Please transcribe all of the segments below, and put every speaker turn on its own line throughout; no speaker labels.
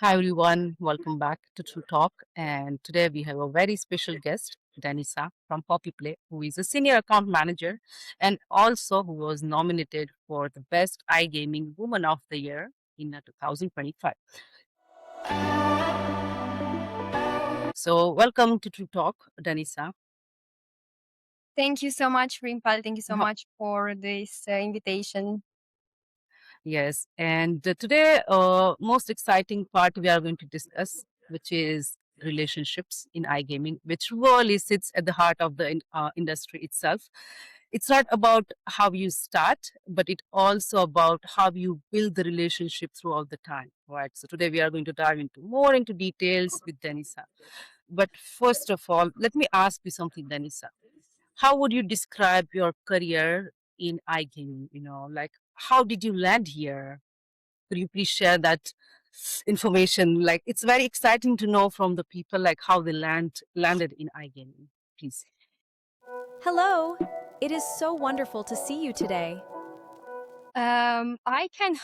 Hi everyone, welcome back to True Talk. And today we have a very special guest, Denisa from Popiplay, who is a senior account manager and also who was nominated for the Best iGaming Woman of the Year in 2025. So, welcome to True Talk, Denisa.
Thank you so much, Rimpal. Thank you so
Uh,
much for this invitation.
Yes, and today, most exciting part we are going to discuss, which is relationships in iGaming, which really sits at the heart of the industry itself. It's not about how you start, but it also about how you build the relationship throughout the time, right? So today we are going to dive into more into details with Denisa. But first of all, let me ask you something, Denisa. How would you describe your career in iGaming? Like how did you land here? Could you please share that information? Like it's very exciting to know from the people like how they landed in iGaming. Please.
Hello! It is so wonderful to see you today.
I can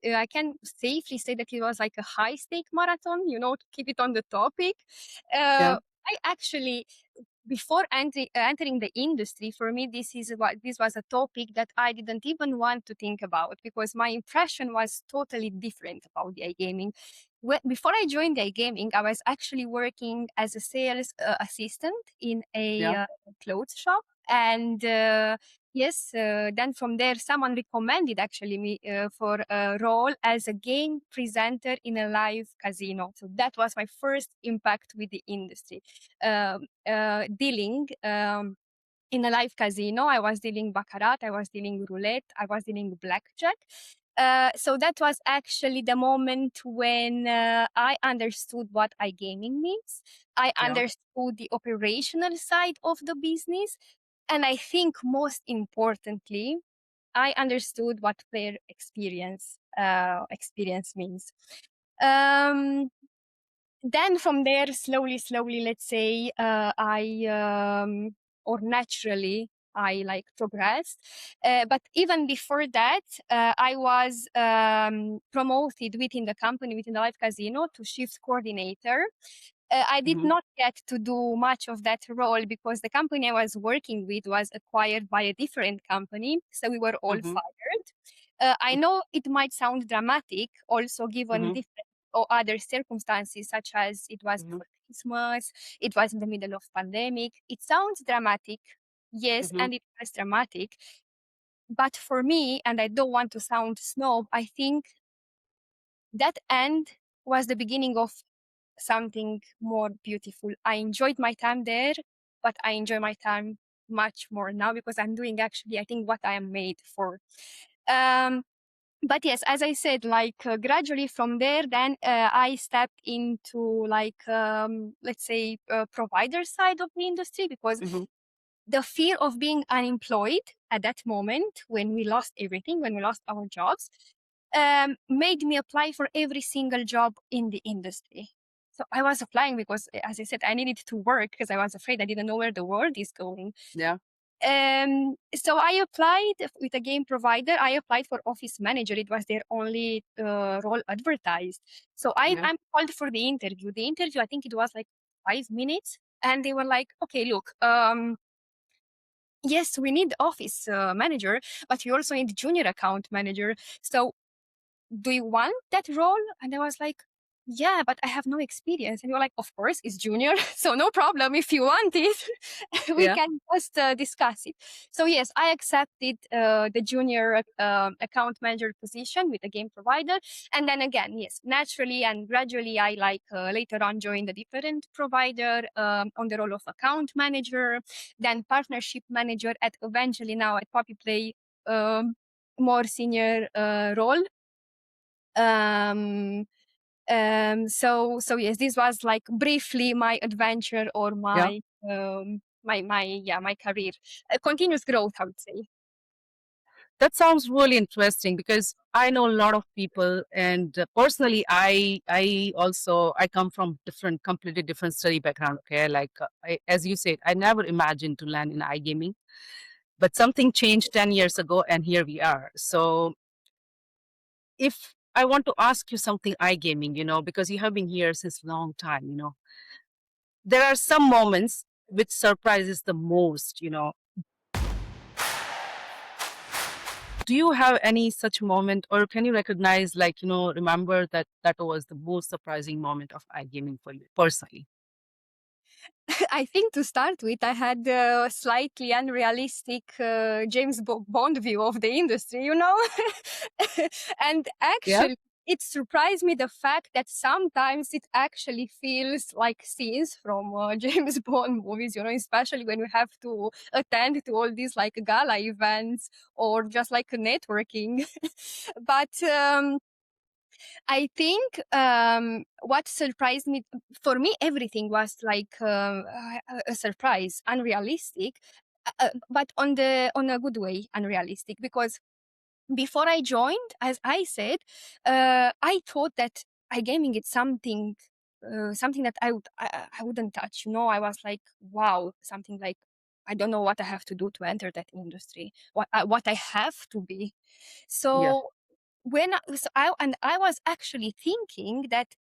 I can safely say that it was like a high stake marathon. To keep it on the topic.
Yeah.
I actually before entering the industry, for me, this was a topic that I didn't even want to think about because my impression was totally different about the iGaming. Before I joined the iGaming, I was actually working as a sales assistant in a
Yeah.
clothes shop, and yes, then from there, someone recommended actually me for a role as a game presenter in a live casino. So that was my first impact with the industry. Dealing in a live casino. I was dealing baccarat, I was dealing roulette, I was dealing blackjack. So that was actually the moment when I understood what iGaming means. I
Yeah.
understood the operational side of the business. And I think most importantly, I understood what player experience means. Um, then from there, slowly, let's say, or naturally, I like progressed. But even before that, I was promoted within the company, within the live casino, to shift coordinator. I did
Mm-hmm.
not get to do much of that role because the company I was working with was acquired by a different company. So we were all
Mm-hmm.
fired. I know it might sound dramatic, also given
Mm-hmm.
different or other circumstances, such as it was
Mm-hmm.
before Christmas, it was in the middle of pandemic. It sounds dramatic, yes,
Mm-hmm.
and it was dramatic. But for me, and I don't want to sound snob, I think that end was the beginning of something more beautiful. I enjoyed my time there, but I enjoy my time much more now because I'm doing actually, I think, what I am made for. Um, but yes, as I said, gradually from there, then I stepped into let's say, provider side of the industry because
Mm-hmm.
the fear of being unemployed at that moment when we lost everything, when we lost our jobs, made me apply for every single job in the industry. So I was applying because, as I said, I needed to work because I was afraid I didn't know where the world is going.
Yeah.
So I applied with a game provider. I applied for office manager. It was their only role advertised. So
Yeah.
I'm called for the interview. The interview, I think it was like 5 minutes. And they were like, okay, look, yes, we need office manager, but we also need junior account manager. So do you want that role? And I was like, yeah, but I have no experience. And you're like, of course, it's junior. So no problem. If you want it, we
Yeah.
can just discuss it. So yes, I accepted the junior account manager position with a game provider. And then again, yes, naturally and gradually, I later on joined a different provider on the role of account manager, then partnership manager at eventually now at Popiplay, more senior role. um so yes, this was like briefly my adventure or
Yeah.
my career, continuous growth, I would say.
That sounds really interesting because I know a lot of people, and personally, I come from completely different study background. Okay, like as you said, I never imagined to land in iGaming, but something changed 10 years ago, and here we are. So, if I want to ask you something iGaming, because you have been here since a long time. There are some moments which surprises the most. Do you have any such moment, or can you recognize, like, remember that was the most surprising moment of iGaming for you personally?
I think to start with, I had a slightly unrealistic James Bond view of the industry. And
Yeah.
actually, it surprised me the fact that sometimes it actually feels like scenes from James Bond movies, especially when you have to attend to all these like gala events or just like networking. But I think what surprised me, for me, everything was like a surprise, unrealistic, but on a good way, unrealistic. Because before I joined, as I said, I thought that iGaming is something that I wouldn't touch. I was like, wow, something like I don't know what I have to do to enter that industry, what I have to be.
Yeah.
So I was actually thinking that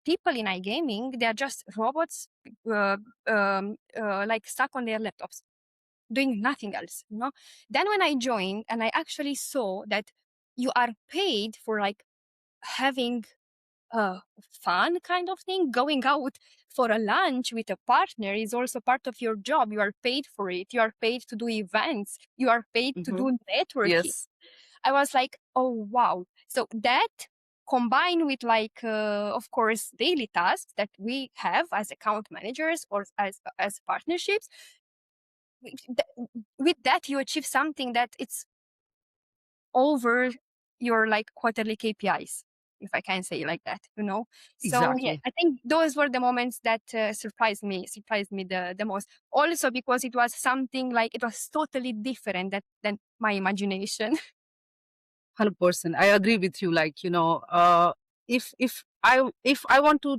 people in iGaming, they are just robots, like stuck on their laptops, doing nothing else. Then when I joined and I actually saw that you are paid for like having a fun kind of thing, going out for a lunch with a partner is also part of your job. You are paid for it. You are paid to do events. You are paid to
Mm-hmm.
do networking.
Yes.
I was like, oh wow. So that combined with like of course daily tasks that we have as account managers or as partnerships, with that you achieve something that it's over your like quarterly KPIs, if I can say like that. So yeah,
Exactly.
I think those were the moments that surprised me the most, also because it was something like it was totally different than my imagination.
100%. I agree with you. Like, if I want to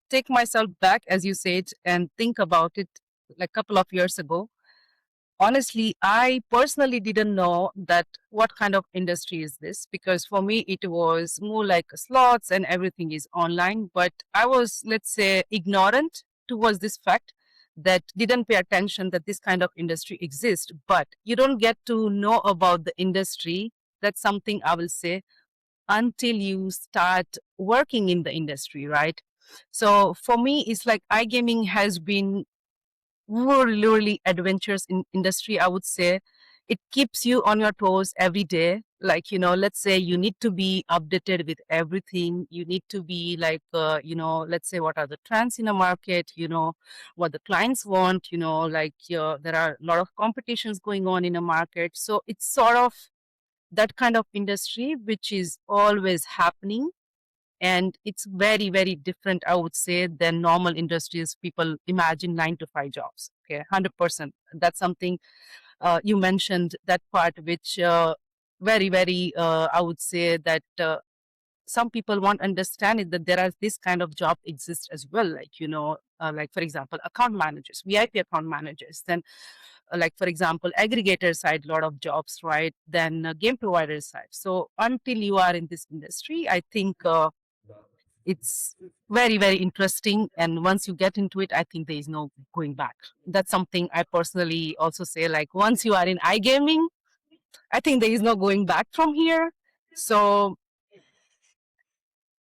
take myself back, as you said, and think about it, like a couple of years ago, honestly, I personally didn't know that what kind of industry is this, because for me it was more like slots and everything is online. But I was, let's say, ignorant towards this fact, that didn't pay attention that this kind of industry exists. But you don't get to know about the industry. That's something I will say, until you start working in the industry, right? So for me, it's like iGaming has been really adventurous in industry, I would say. It keeps you on your toes every day. Like, let's say you need to be updated with everything. You need to be like, let's say, what are the trends in the market, what the clients want, like, there are a lot of competitions going on in the market. So it's sort of that kind of industry which is always happening, and it's very different, I would say, than normal industries people imagine, 9 to 5 jobs. Okay, 100%. That's something, you mentioned that part, which very I would say that some people won't understand it, that there are this kind of job exists as well, like, like, for example, account managers, VIP account managers. Then like, for example, aggregator side, lot of jobs, right? Then game provider side. So until you are in this industry, I think it's very interesting, and once you get into it, I think there is no going back. That's something I personally also say, like, once you are in iGaming, I think there is no going back from here. So,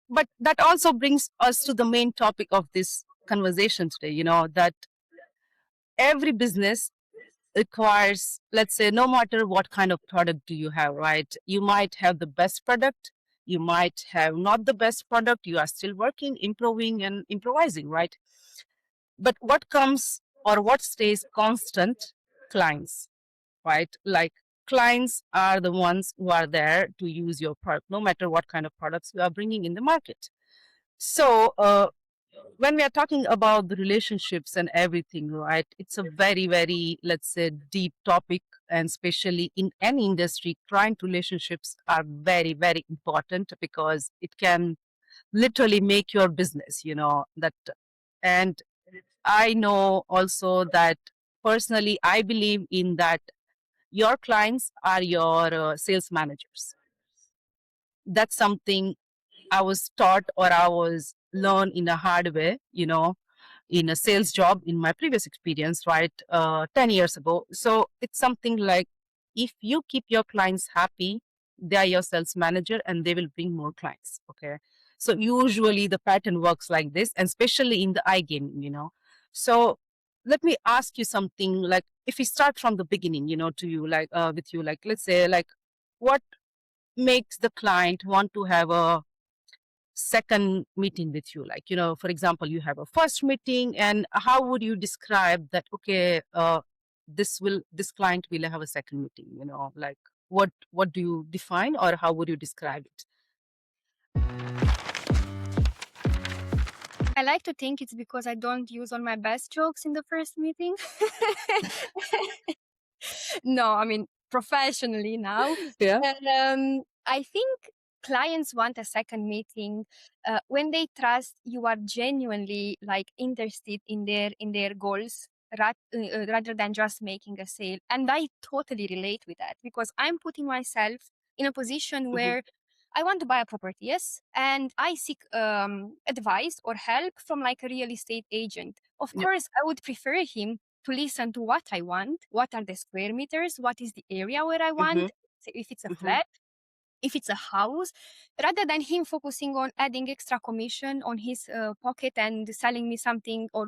but that also brings us to the main topic of this conversation today, that every business requires, let's say, no matter what kind of product do you have, right? You might have the best product, you might have not the best product, you are still working, improving and improvising, right? But what comes, or what stays constant? Clients, right? Like, clients are the ones who are there to use your product, no matter what kind of products you are bringing in the market. So when we are talking about the relationships and everything, right, it's a very, let's say, deep topic. And especially in any industry, client relationships are very important, because it can literally make your business, that. And I know also that, personally, I believe in that your clients are your sales managers. That's something I was taught or I was learned in a hard way, in a sales job in my previous experience, right? 10 years ago. So it's something like if you keep your clients happy, they are your sales manager and they will bring more clients. Okay. So usually the pattern works like this, and especially in the iGaming. So let me ask you something like if we start from the beginning, to you, like with you, like let's say, like what makes the client want to have a second meeting with you, like for example you have a first meeting, and how would you describe that? Okay, this client will have a second meeting, like what do you define, or how would you describe it?
I like to think it's because I don't use all my best jokes in the first meeting. No, I mean, professionally now.
Yeah.
I think clients want a second meeting when they trust you are genuinely like interested in their goals, rather than just making a sale. And I totally relate with that because I'm putting myself in a position
Mm-hmm.
where I want to buy a property, yes, and I seek advice or help from like a real estate agent. Of
Yep.
course, I would prefer him to listen to what I want, what are the square meters, what is the area where I
Mm-hmm.
want, so if it's a
Mm-hmm.
flat, if it's a house, rather than him focusing on adding extra commission on his pocket and selling me something or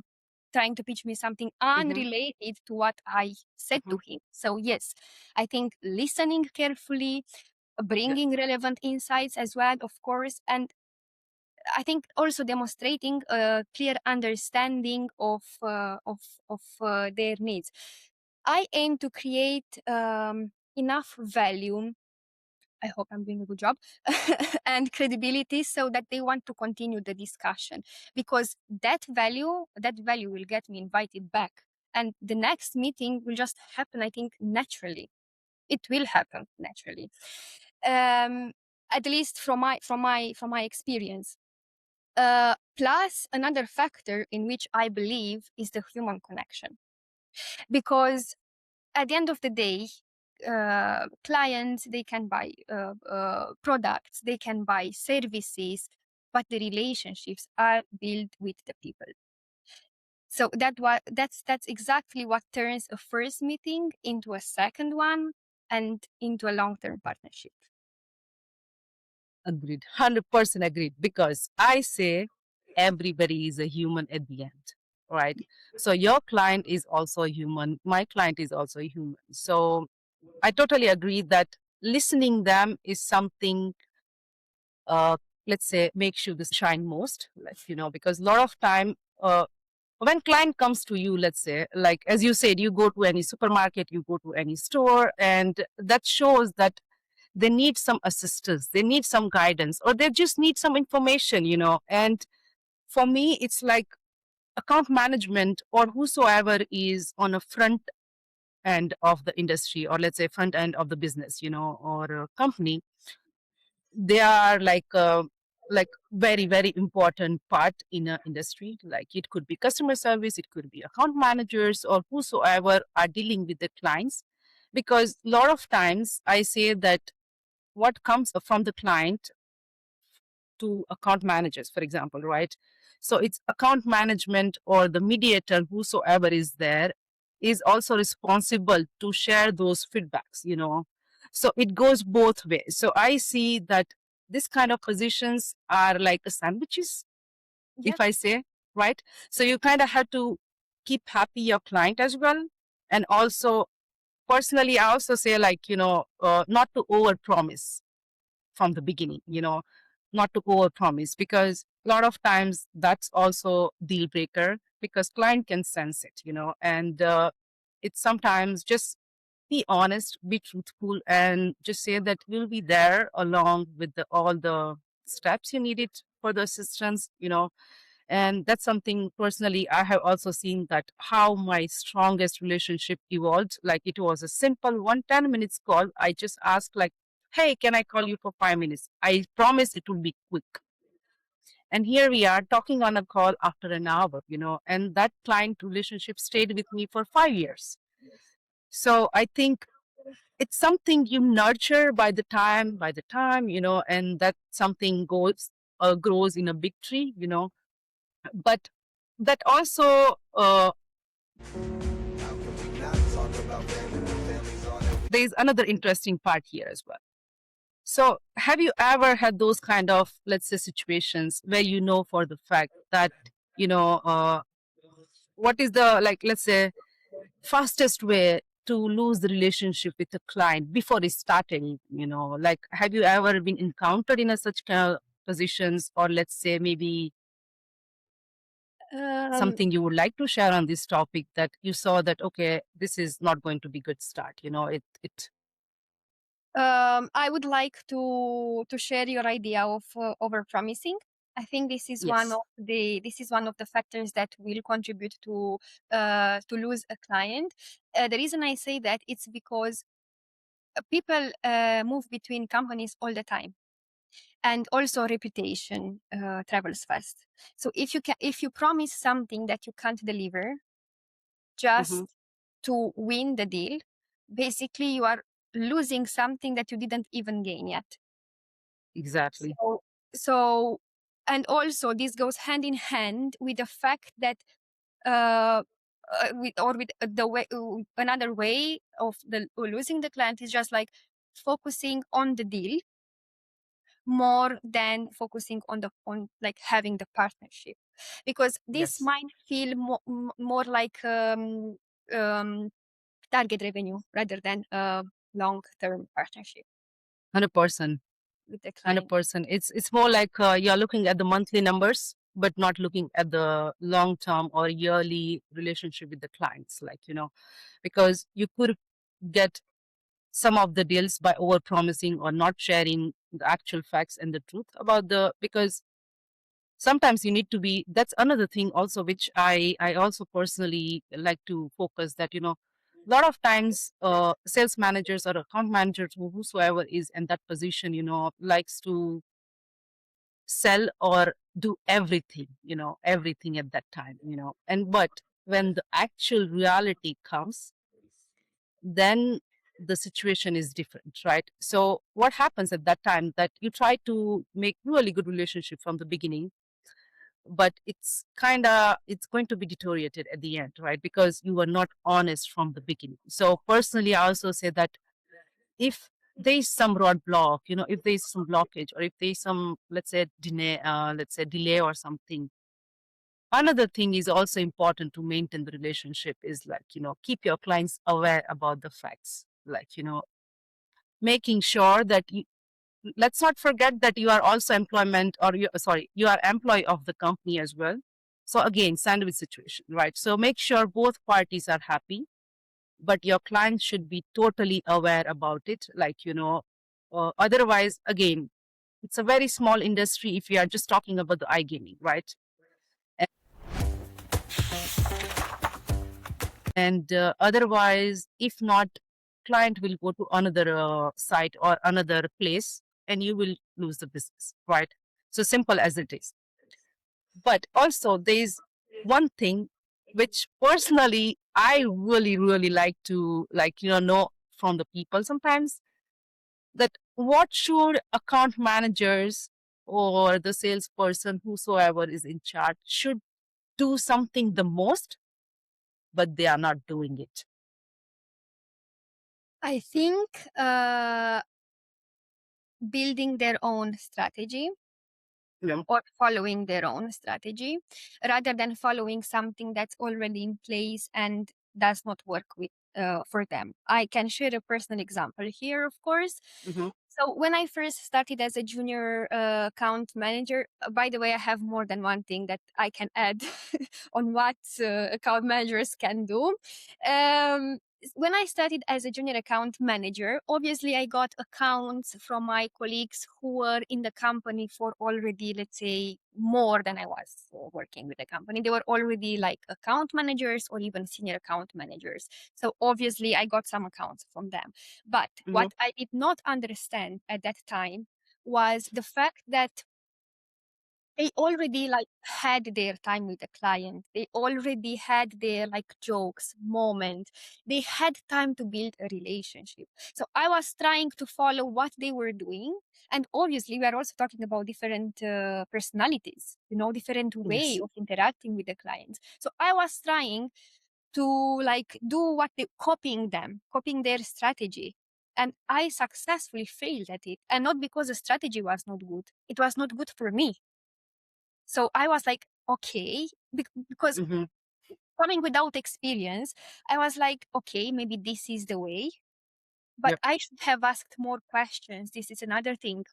trying to pitch me something
Mm-hmm.
unrelated to what I said
Mm-hmm.
to him. So yes, I think listening carefully,
Yeah.
bringing relevant insights as well, of course, and I think also demonstrating a clear understanding of their needs. I aim to create enough value. I hope I'm doing a good job and credibility so that they want to continue the discussion because that value will get me invited back. And the next meeting will just happen, I think, naturally. It will happen naturally. Um, at least from my experience. Plus, another factor in which I believe is the human connection. Because at the end of the day, clients, they can buy products, they can buy services, but the relationships are built with the people. So that's exactly what turns a first meeting into a second one and into a long-term partnership.
Agreed. 100% agreed, because I say everybody is a human at the end, right? So your client is also a human, my client is also a human. So I totally agree that listening them is something, uh, let's say, makes you the shine most, like, because a lot of time, when client comes to you, let's say, like, as you said, you go to any supermarket, you go to any store, and that shows that they need some assistance, they need some guidance, or they just need some information, and for me, it's like account management or whosoever is on a front end of the industry, or let's say front end of the business, or a company. They are like very very important part in a industry. Like it could be customer service, it could be account managers, or whosoever are dealing with the clients, because a lot of times I say that what comes from the client to account managers, for example, right? So it's account management or the mediator, whosoever is there, is also responsible to share those feedbacks, So it goes both ways. So I see that this kind of positions are like a sandwiches,
Yeah,
if I say, right? So you kind of have to keep happy your client as well. And also, personally, I also say, like, not to over promise from the beginning, not to over promise, because a lot of times that's also deal breaker, because client can sense it, and it's sometimes just be honest, be truthful, and just say that we'll be there along with all the steps you needed for the assistance, and that's something personally I have also seen, that how my strongest relationship evolved. Like it was a simple 1 10 minutes call. I just asked, like, hey, can I call you for 5 minutes? I promise it will be quick. And here we are talking on a call after an hour, and that client relationship stayed with me for 5 years. So I think it's something you nurture by the time, and that something goes grows in a big tree, but that also there's another interesting part here as well. So have you ever had those kind of, let's say, situations where for the fact that what is the, like, let's say, fastest way to lose the relationship with a client before it's starting? Like, have you ever been encountered in a such kind of positions, or let's say maybe
Um,
something you would like to share on this topic, that you saw that, okay, this is not going to be good start, it
I would like to share your idea of overpromising. I think
yes.
this is one of the factors that will contribute to lose a client. The reason I say that, it's because people move between companies all the time, and also reputation travels fast. So if you promise something that you can't deliver just
Hmm.
to win the deal, basically you are losing something that you didn't even gain yet.
Exactly.
So and also this goes hand in hand with the fact that uh, with the way, another way of the losing the client is just like focusing on the deal more than focusing on like having the partnership, because this
Yes.
might feel more like um, target revenue rather than a long-term partnership
100%.
with the client.
100%. It's more like you're looking at the monthly numbers, but not looking at the long term or yearly relationship with the clients. Like, because you could get some of the deals by over promising or not sharing the actual facts and the truth about the, because sometimes you need to be, that's another thing also, which I also personally like to focus, that a lot of times sales managers or account managers, whosoever is in that position, likes to sell or do everything, everything at that time, and but when the actual reality comes, then the situation is different, right? So what happens at that time, that you try to make really good relationship from the beginning, but it's going to be deteriorated at the end, right? Because you were not honest from the beginning. So personally, I also say that if there's some roadblock, if there's some blockage, or if there's some, let's say delay or something, another thing is also important to maintain the relationship is, like, keep your clients aware about the facts, like, making sure that let's not forget that you are also employment, or you are employee of the company as well. So again, sandwich situation, right? So make sure both parties are happy, but your client should be totally aware about it, like, otherwise, again, it's a very small industry if we are just talking about the iGaming, right? And otherwise, if not, client will go to another site or another place, and you will lose the business, right? So simple as it is. But also there's one thing which personally I really really like to, like, know from the people sometimes, that what should account managers or the salesperson, whosoever is in charge, should do something the most, but they are not doing it.
I think building their own strategy
Yeah.
or following their own strategy rather than following something that's already in place and does not work for them. I can share a personal example here, of course.
Hmm.
So when I first started as a junior account manager, by the way, I have more than one thing that I can add on what account managers can do. Um, when I started as a junior account manager, obviously I got accounts from my colleagues who were in the company for already, let's say, more than I was working with the company. They were already like account managers or even senior account managers. So obviously I got some accounts from them. But
Hmm.
what I did not understand at that time was the fact that they already like had their time with the client. They already had their like jokes moment. They had time to build a relationship. So I was trying to follow what they were doing. And obviously we are also talking about different personalities, you know, different way
Yes.
of interacting with the clients. So I was trying to like do what they copying their strategy. And I successfully failed at it. And not because the strategy was not good. It was not good for me. So I was like, okay, because
Hmm.
coming without experience, I was like, okay, maybe this is the way, but
Yep.
I should have asked more questions. This is another thing.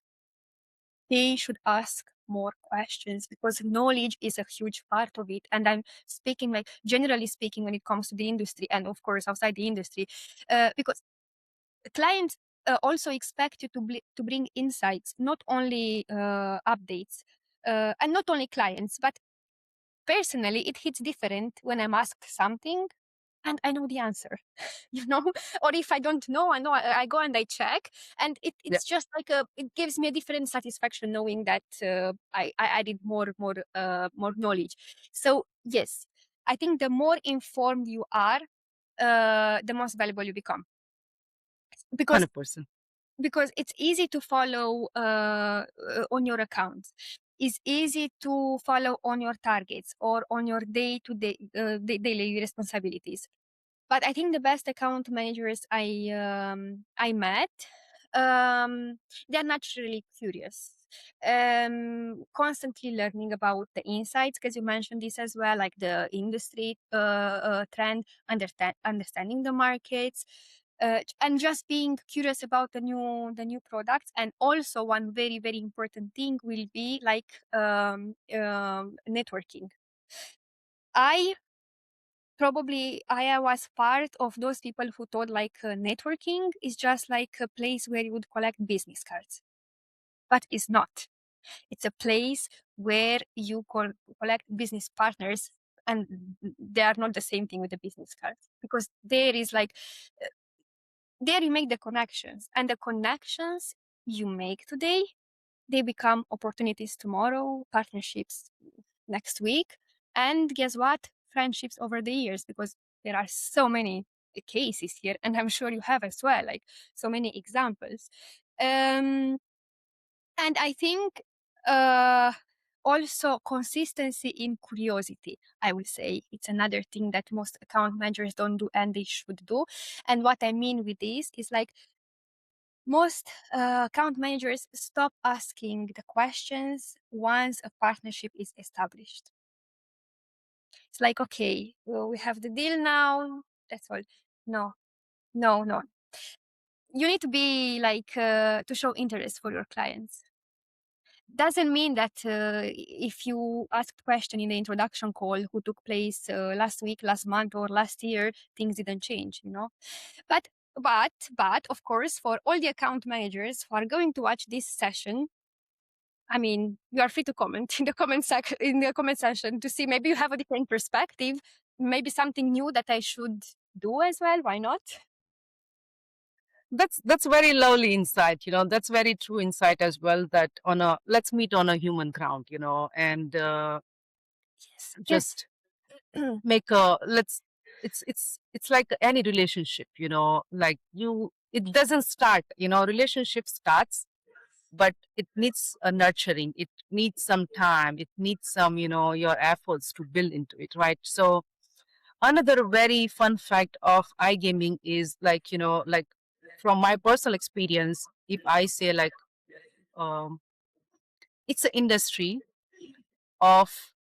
They should ask more questions because knowledge is a huge part of it. And I'm speaking like generally speaking when it comes to the industry and of course outside the industry, because clients also expect you to bring insights, not only updates, and not only clients, but personally, it hits different when I'm asked something and I know the answer, you know, or if I don't know, I go and I check, and
Yeah.
it's just like it gives me a different satisfaction knowing that I added more knowledge. So yes, I think the more informed you are, the most valuable you become because
100%.
it's easy to follow on your accounts. It's easy to follow on your targets or on your day-to-day daily responsibilities. But I think the best account managers I met, they're naturally curious, constantly learning about the insights, because you mentioned this as well, like the industry trend, understanding the markets, and just being curious about the new products. And also one very very important thing will be like networking. I I was part of those people who thought like networking is just like a place where you would collect business cards, but it's not. It's a place where you collect business partners, and they are not the same thing with the business cards, because there is like there you make the connections, and the connections you make today, they become opportunities tomorrow, partnerships next week, and guess what? Friendships over the years, because there are so many cases here, and I'm sure you have as well, like so many examples. And I think also consistency in curiosity, I will say, it's another thing that most account managers don't do and they should do. And what I mean with this is like most account managers stop asking the questions once a partnership is established. It's like, okay, well, we have the deal now. That's all. No, no, no. You need to be like to show interest for your clients. Doesn't mean that if you asked question in the introduction call who took place last week, last month, or last year, things didn't change, you know. But but of course, for all the account managers who are going to watch this session, I mean, you are free to comment in the comment section to see maybe you have a different perspective, maybe something new that I should do as well. Why not?
That's very lovely insight, that's very true insight as well, that let's meet on a human ground, and
Yes.
just make a let's it's like any relationship, like it doesn't start, relationship starts, but it needs a nurturing, it needs some time, it needs some, your efforts to build into it, right? So another very fun fact of iGaming is, like, like from my personal experience, if I say, like, um, it's an industry of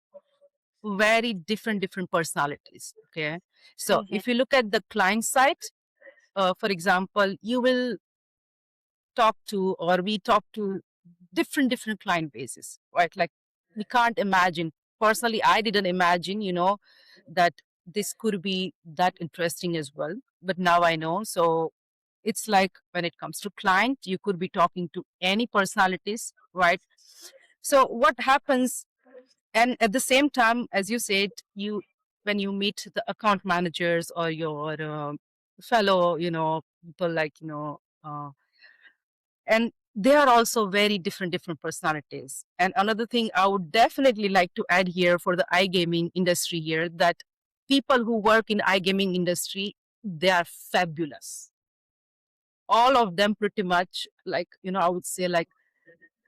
very different personalities. Okay, so
Mhm.
if you look at the client side, for example, you will talk to, or we talk to different client bases, right? Like, we can't imagine, personally I didn't imagine, that this could be that interesting as well, but now I know. So it's like, when it comes to client, you could be talking to any personalities, right? So what happens, and at the same time, as you said, when you meet the account managers or your fellow, people, like, and they are also very different personalities. And another thing I would definitely like to add here for the iGaming industry here, that people who work in iGaming industry, they are fabulous. All of them pretty much, like, I would say, like,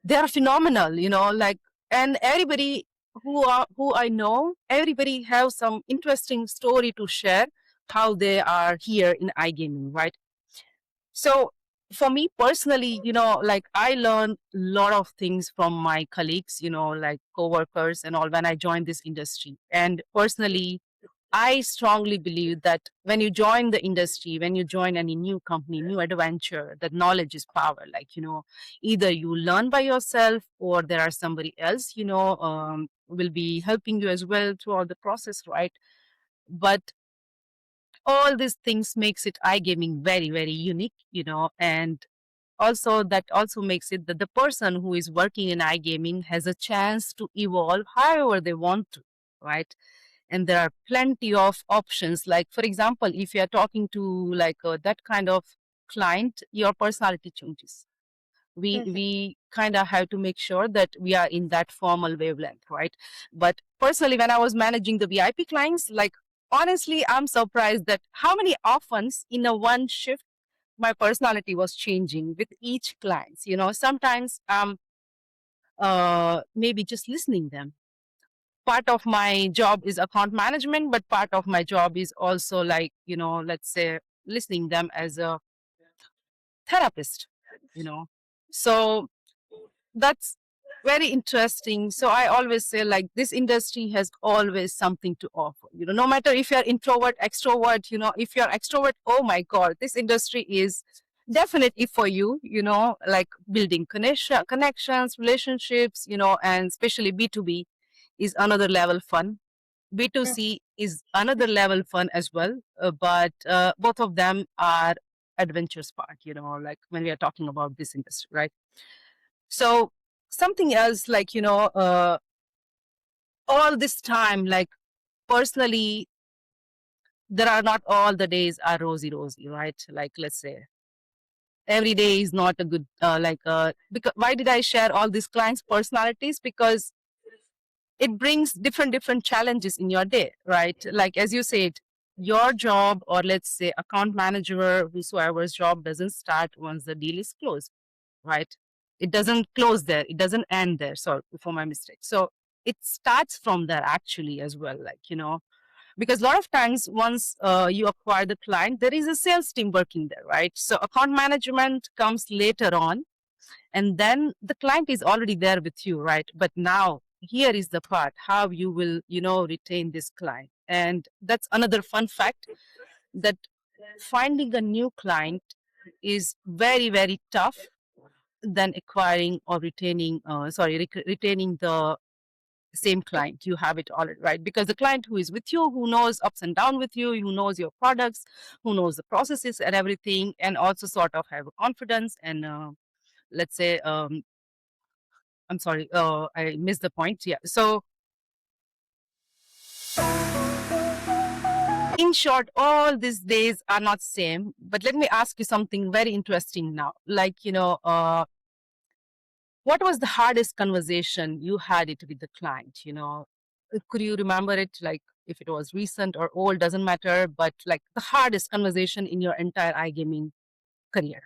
they are phenomenal, like, and everybody who I know, everybody have some interesting story to share how they are here in iGaming, right? So for me personally, like, I learned a lot of things from my colleagues, like coworkers and all, when I joined this industry. And personally, I strongly believe that when you join the industry, when you join any new company, new adventure, that knowledge is power. Like, either you learn by yourself, or there are somebody else, will be helping you as well throughout the process, right? But all these things makes it iGaming very unique, and also that also makes it that the person who is working in iGaming has a chance to evolve however they want to, right? And there are plenty of options. Like, for example, if you are talking to, like, that kind of client, your personality changes. we
Mhm.
we kind of have to make sure that we are in that formal wavelength, right? But personally, when I was managing the VIP clients, like, honestly, I'm surprised that how many often in a one shift my personality was changing with each client. Sometimes maybe just listening them. Part of my job is account management, but part of my job is also, like, let's say, listening them as a therapist, you know so that's very interesting. So I always say, like, this industry has always something to offer, no matter if you're introvert, extrovert. If you're extrovert, oh my god, this industry is definitely for you. Like, building connections, relationships, and especially B2B is another level fun. B2C is another level fun as well, but both of them are adventures part, like, when we are talking about this industry, right? So something else, like, all this time, like, personally, there are not all the days are rosy, right? Like, let's say every day is not a good, because why did I share all these clients' personalities? Because it brings different challenges in your day, right? Like, as you said, your job, or let's say account manager, whosoever's job, doesn't start once the deal is closed, right? It doesn't close there, it doesn't end there. Sorry for my mistake. So it starts from there actually as well, like, because a lot of times, once you acquire the client, there is a sales team working there, right? So account management comes later on, and then the client is already there with you, right? But now here is the part how you will, retain this client. And that's another fun fact, that finding a new client is very tough than acquiring or retaining retaining the same client. You have it already, right? Because the client who is with you, who knows ups and down with you, who knows your products, who knows the processes and everything, and also sort of have a confidence and let's say I'm sorry, I missed the point. Yeah. So in short, all these days are not same. But let me ask you something very interesting now. Like, what was the hardest conversation you had it with the client? Could you remember it? Like, if it was recent or old, doesn't matter. But, like, the hardest conversation in your entire iGaming career.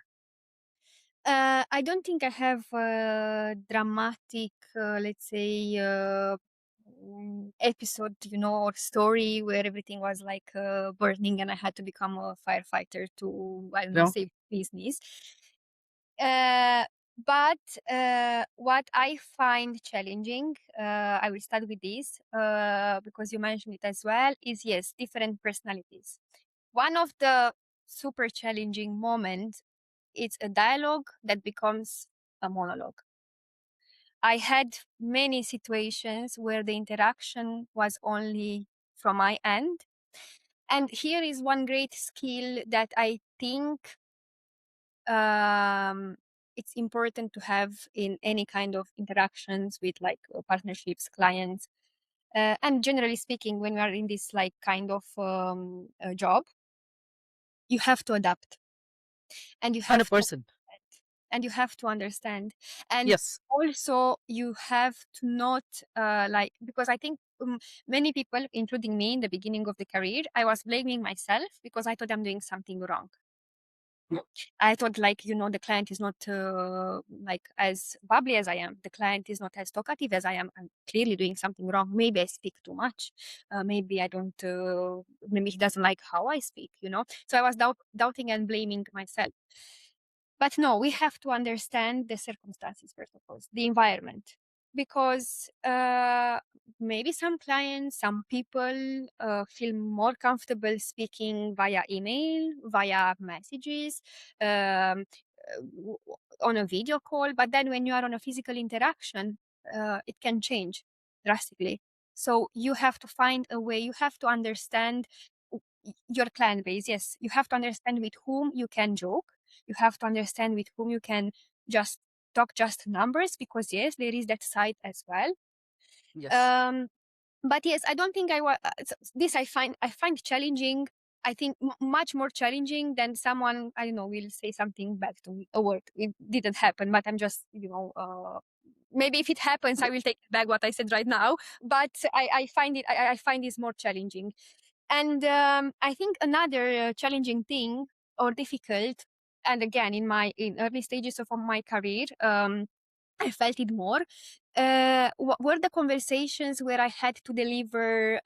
I don't think I have a dramatic, let's say, episode, or story where everything was like burning and I had to become a firefighter to, I don't know,
No.
save business. Uh, but what I find challenging, I will start with this because you mentioned it as well, is yes, different personalities. One of the super challenging moments, it's a dialogue that becomes a monologue. I had many situations where the interaction was only from my end. And here is one great skill that I think it's important to have in any kind of interactions with like partnerships, clients, and generally speaking, when we are in this like kind of job, you have to adapt and you have to
100%.
and you have to understand. And
Yes.
also you have to not like, because I think many people, including me in the beginning of the career, I was blaming myself because I thought I'm doing something wrong. I thought, like, the client is not like as bubbly as I am. The client is not as talkative as I am. I'm clearly doing something wrong. Maybe I speak too much. Maybe I don't, maybe he doesn't like how I speak, So I was doubting and blaming myself. But no, we have to understand the circumstances, first of all, the environment. Because maybe some clients, some people feel more comfortable speaking via email, via messages, um, on a video call. But then when you are on a physical interaction, it can change drastically. So you have to find a way, you have to understand your client base. Yes, you have to understand with whom you can joke. You have to understand with whom you can just talk just numbers, because yes, there is that side as well.
Yes.
But yes, I don't think this I find challenging. I think much more challenging than someone, I don't know, will say something bad to me. A word, it didn't happen, but I'm just, maybe if it happens, I will take back what I said right now. But I find I find this more challenging. And I think another challenging thing or difficult, and again in early stages of my career, I felt it more. Were the conversations where I had to deliver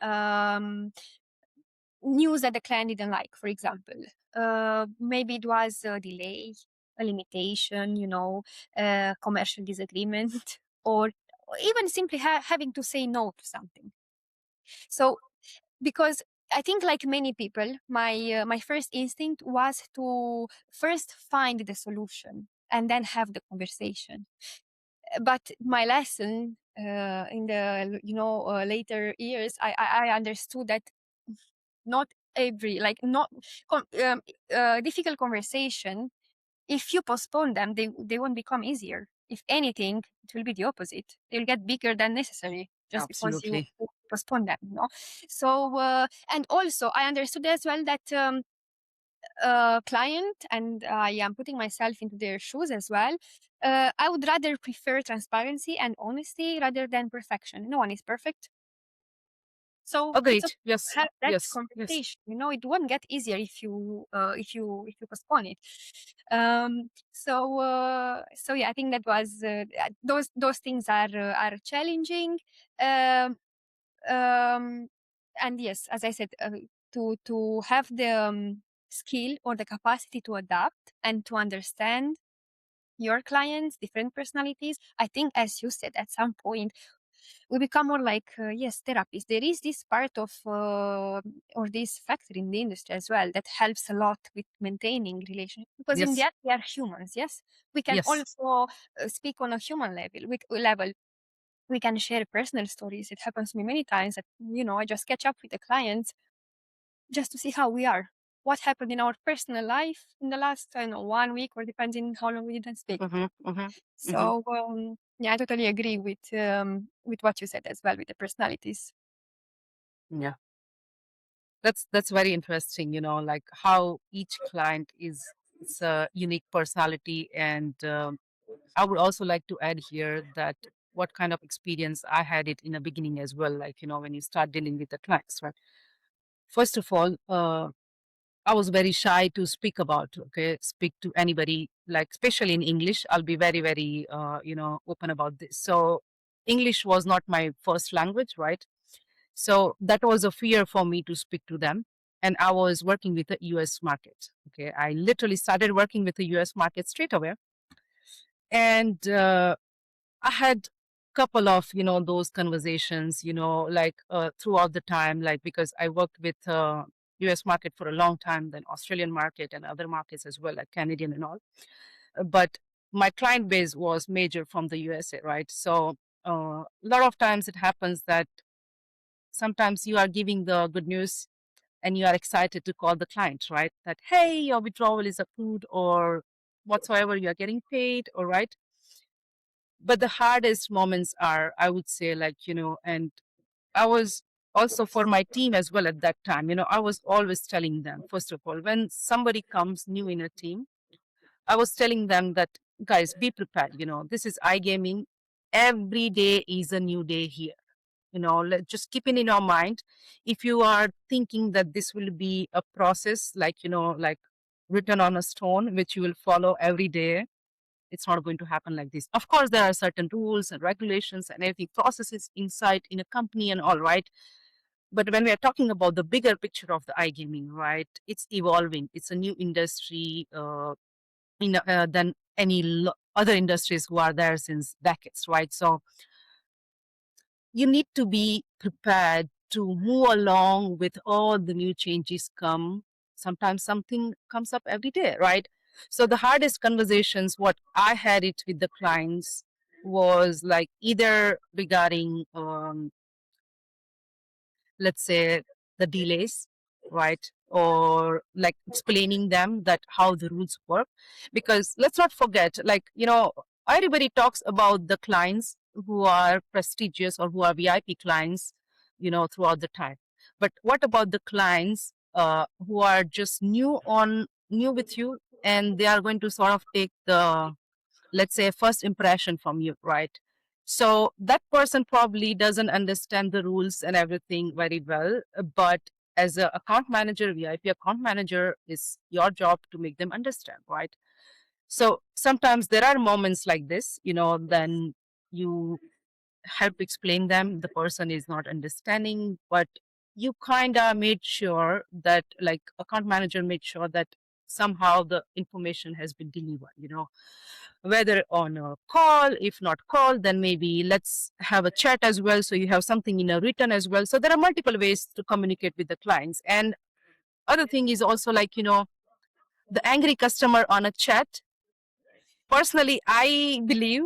news that the client didn't like, for example. Maybe it was a delay, a limitation, commercial disagreement, or even simply having to say no to something. So, because I think, like many people, my first instinct was to first find the solution and then have the conversation. But my lesson in the later years, I understood that not every, like, not difficult conversation, if you postpone them, they won't become easier. If anything, it will be the opposite. They'll get bigger than necessary just because you
Absolutely.
postpone them. So and also I understood as well that client, and I am putting myself into their shoes as well. I would rather prefer transparency and honesty rather than perfection. No one is perfect, so it's
Agreed.
okay
Yes.
to have that
Yes. Yes.
conversation. It won't get easier if you postpone it. So yeah, I think that was those things are challenging. Um, um, and yes, as I said, to have the skill or the capacity to adapt and to understand your clients, different personalities. I think, as you said, at some point we become more like, yes, therapists. There is this part of or this factor in the industry as well that helps a lot with maintaining relationships, because in the
Yes.
end we are humans. Yes, we can
Yes.
also speak on a human level. We can share personal stories. It happens to me many times that I just catch up with the clients just to see how we are, what happened in our personal life in the last, I don't know, 1 week, or depending how long we didn't speak.
Mm-hmm. Mm-hmm. Mm-hmm.
So yeah, I totally agree with what you said as well with the personalities.
Yeah. That's very interesting, like how each client is it's a unique personality. And I would also like to add here that what kind of experience I had it in the beginning as well, like, when you start dealing with the clients, right? First of all, I was very shy to speak to anybody, like, especially in English. I'll be very, very, open about this. So English was not my first language, right? So that was a fear for me to speak to them. And I was working with the US market. Okay. I literally started working with the US market straight away. And I had couple of, those conversations, like throughout the time, like, because I worked with US market for a long time, then Australian market and other markets as well, like Canadian and all. But my client base was major from the USA, right? So a lot of times it happens that sometimes you are giving the good news and you are excited to call the client, right? That, hey, your withdrawal is approved or whatsoever, you are getting paid, all right? But the hardest moments are, I would say, like, and I was also for my team as well at that time, I was always telling them, first of all, when somebody comes new in a team, I was telling them that guys, be prepared. This is iGaming. Every day is a new day here. Just keep it in your mind. If you are thinking that this will be a process like written on a stone, which you will follow every day, it's not going to happen like this. Of course, there are certain rules and regulations and everything, processes inside in a company and all, right? But when we are talking about the bigger picture of the iGaming, right, it's evolving. It's a new industry than any other industries who are there since decades, right? So you need to be prepared to move along with all the new changes come. Sometimes something comes up every day, right? So the hardest conversations, what I had it with the clients was like either regarding let's say the delays, right? Or like explaining them that how the rules work. Because let's not forget, like, everybody talks about the clients who are prestigious or who are VIP clients, throughout the time. But what about the clients who are just new with you, and they are going to sort of take the, let's say, first impression from you, right? So that person probably doesn't understand the rules and everything very well, but as a account manager, VIP account manager, is your job to make them understand, right? So sometimes there are moments like this, then you help explain them, the person is not understanding, but you kind of made sure that, like, account manager made sure that somehow the information has been delivered, whether on a call. If not call, then maybe let's have a chat as well, so you have something in a written as well. So there are multiple ways to communicate with the clients. And other thing is also, like, the angry customer on a chat. Personally, I believe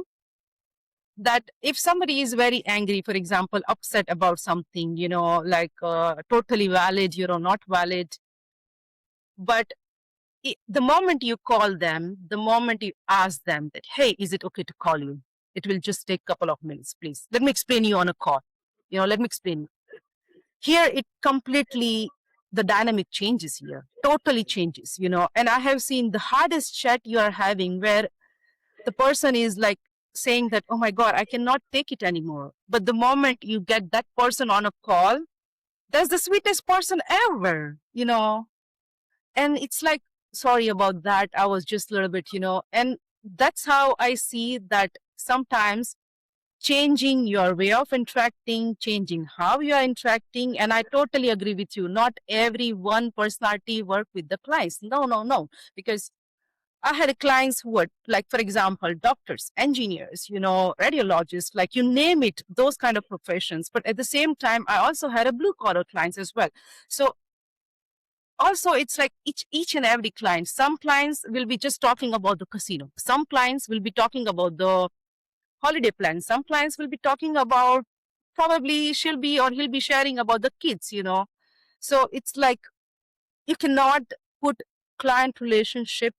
that if somebody is very angry, for example, upset about something, like totally valid, not valid, but the moment you call them, the moment you ask them that, hey, is it okay to call you? It will just take a couple of minutes, please. Let me explain you on a call. Let me explain. Here, it completely, the dynamic changes here, totally changes, and I have seen the hardest chat you are having where the person is like saying that, oh my God, I cannot take it anymore. But the moment you get that person on a call, that's the sweetest person ever, and it's like, sorry about that, I was just a little bit, and that's how I see that sometimes changing your way of interacting, changing how you are interacting. And I totally agree with you, not every one personality work with the clients. No, no, no. Because I had clients who were, like, for example, doctors, engineers, radiologists, like, you name it, those kind of professions. But at the same time, I also had a blue collar clients as well. So also, it's like each and every client. Some clients will be just talking about the casino. Some clients will be talking about the holiday plans. Some clients will be talking about, probably she'll be or he'll be sharing about the kids, So it's like, you cannot put client relationship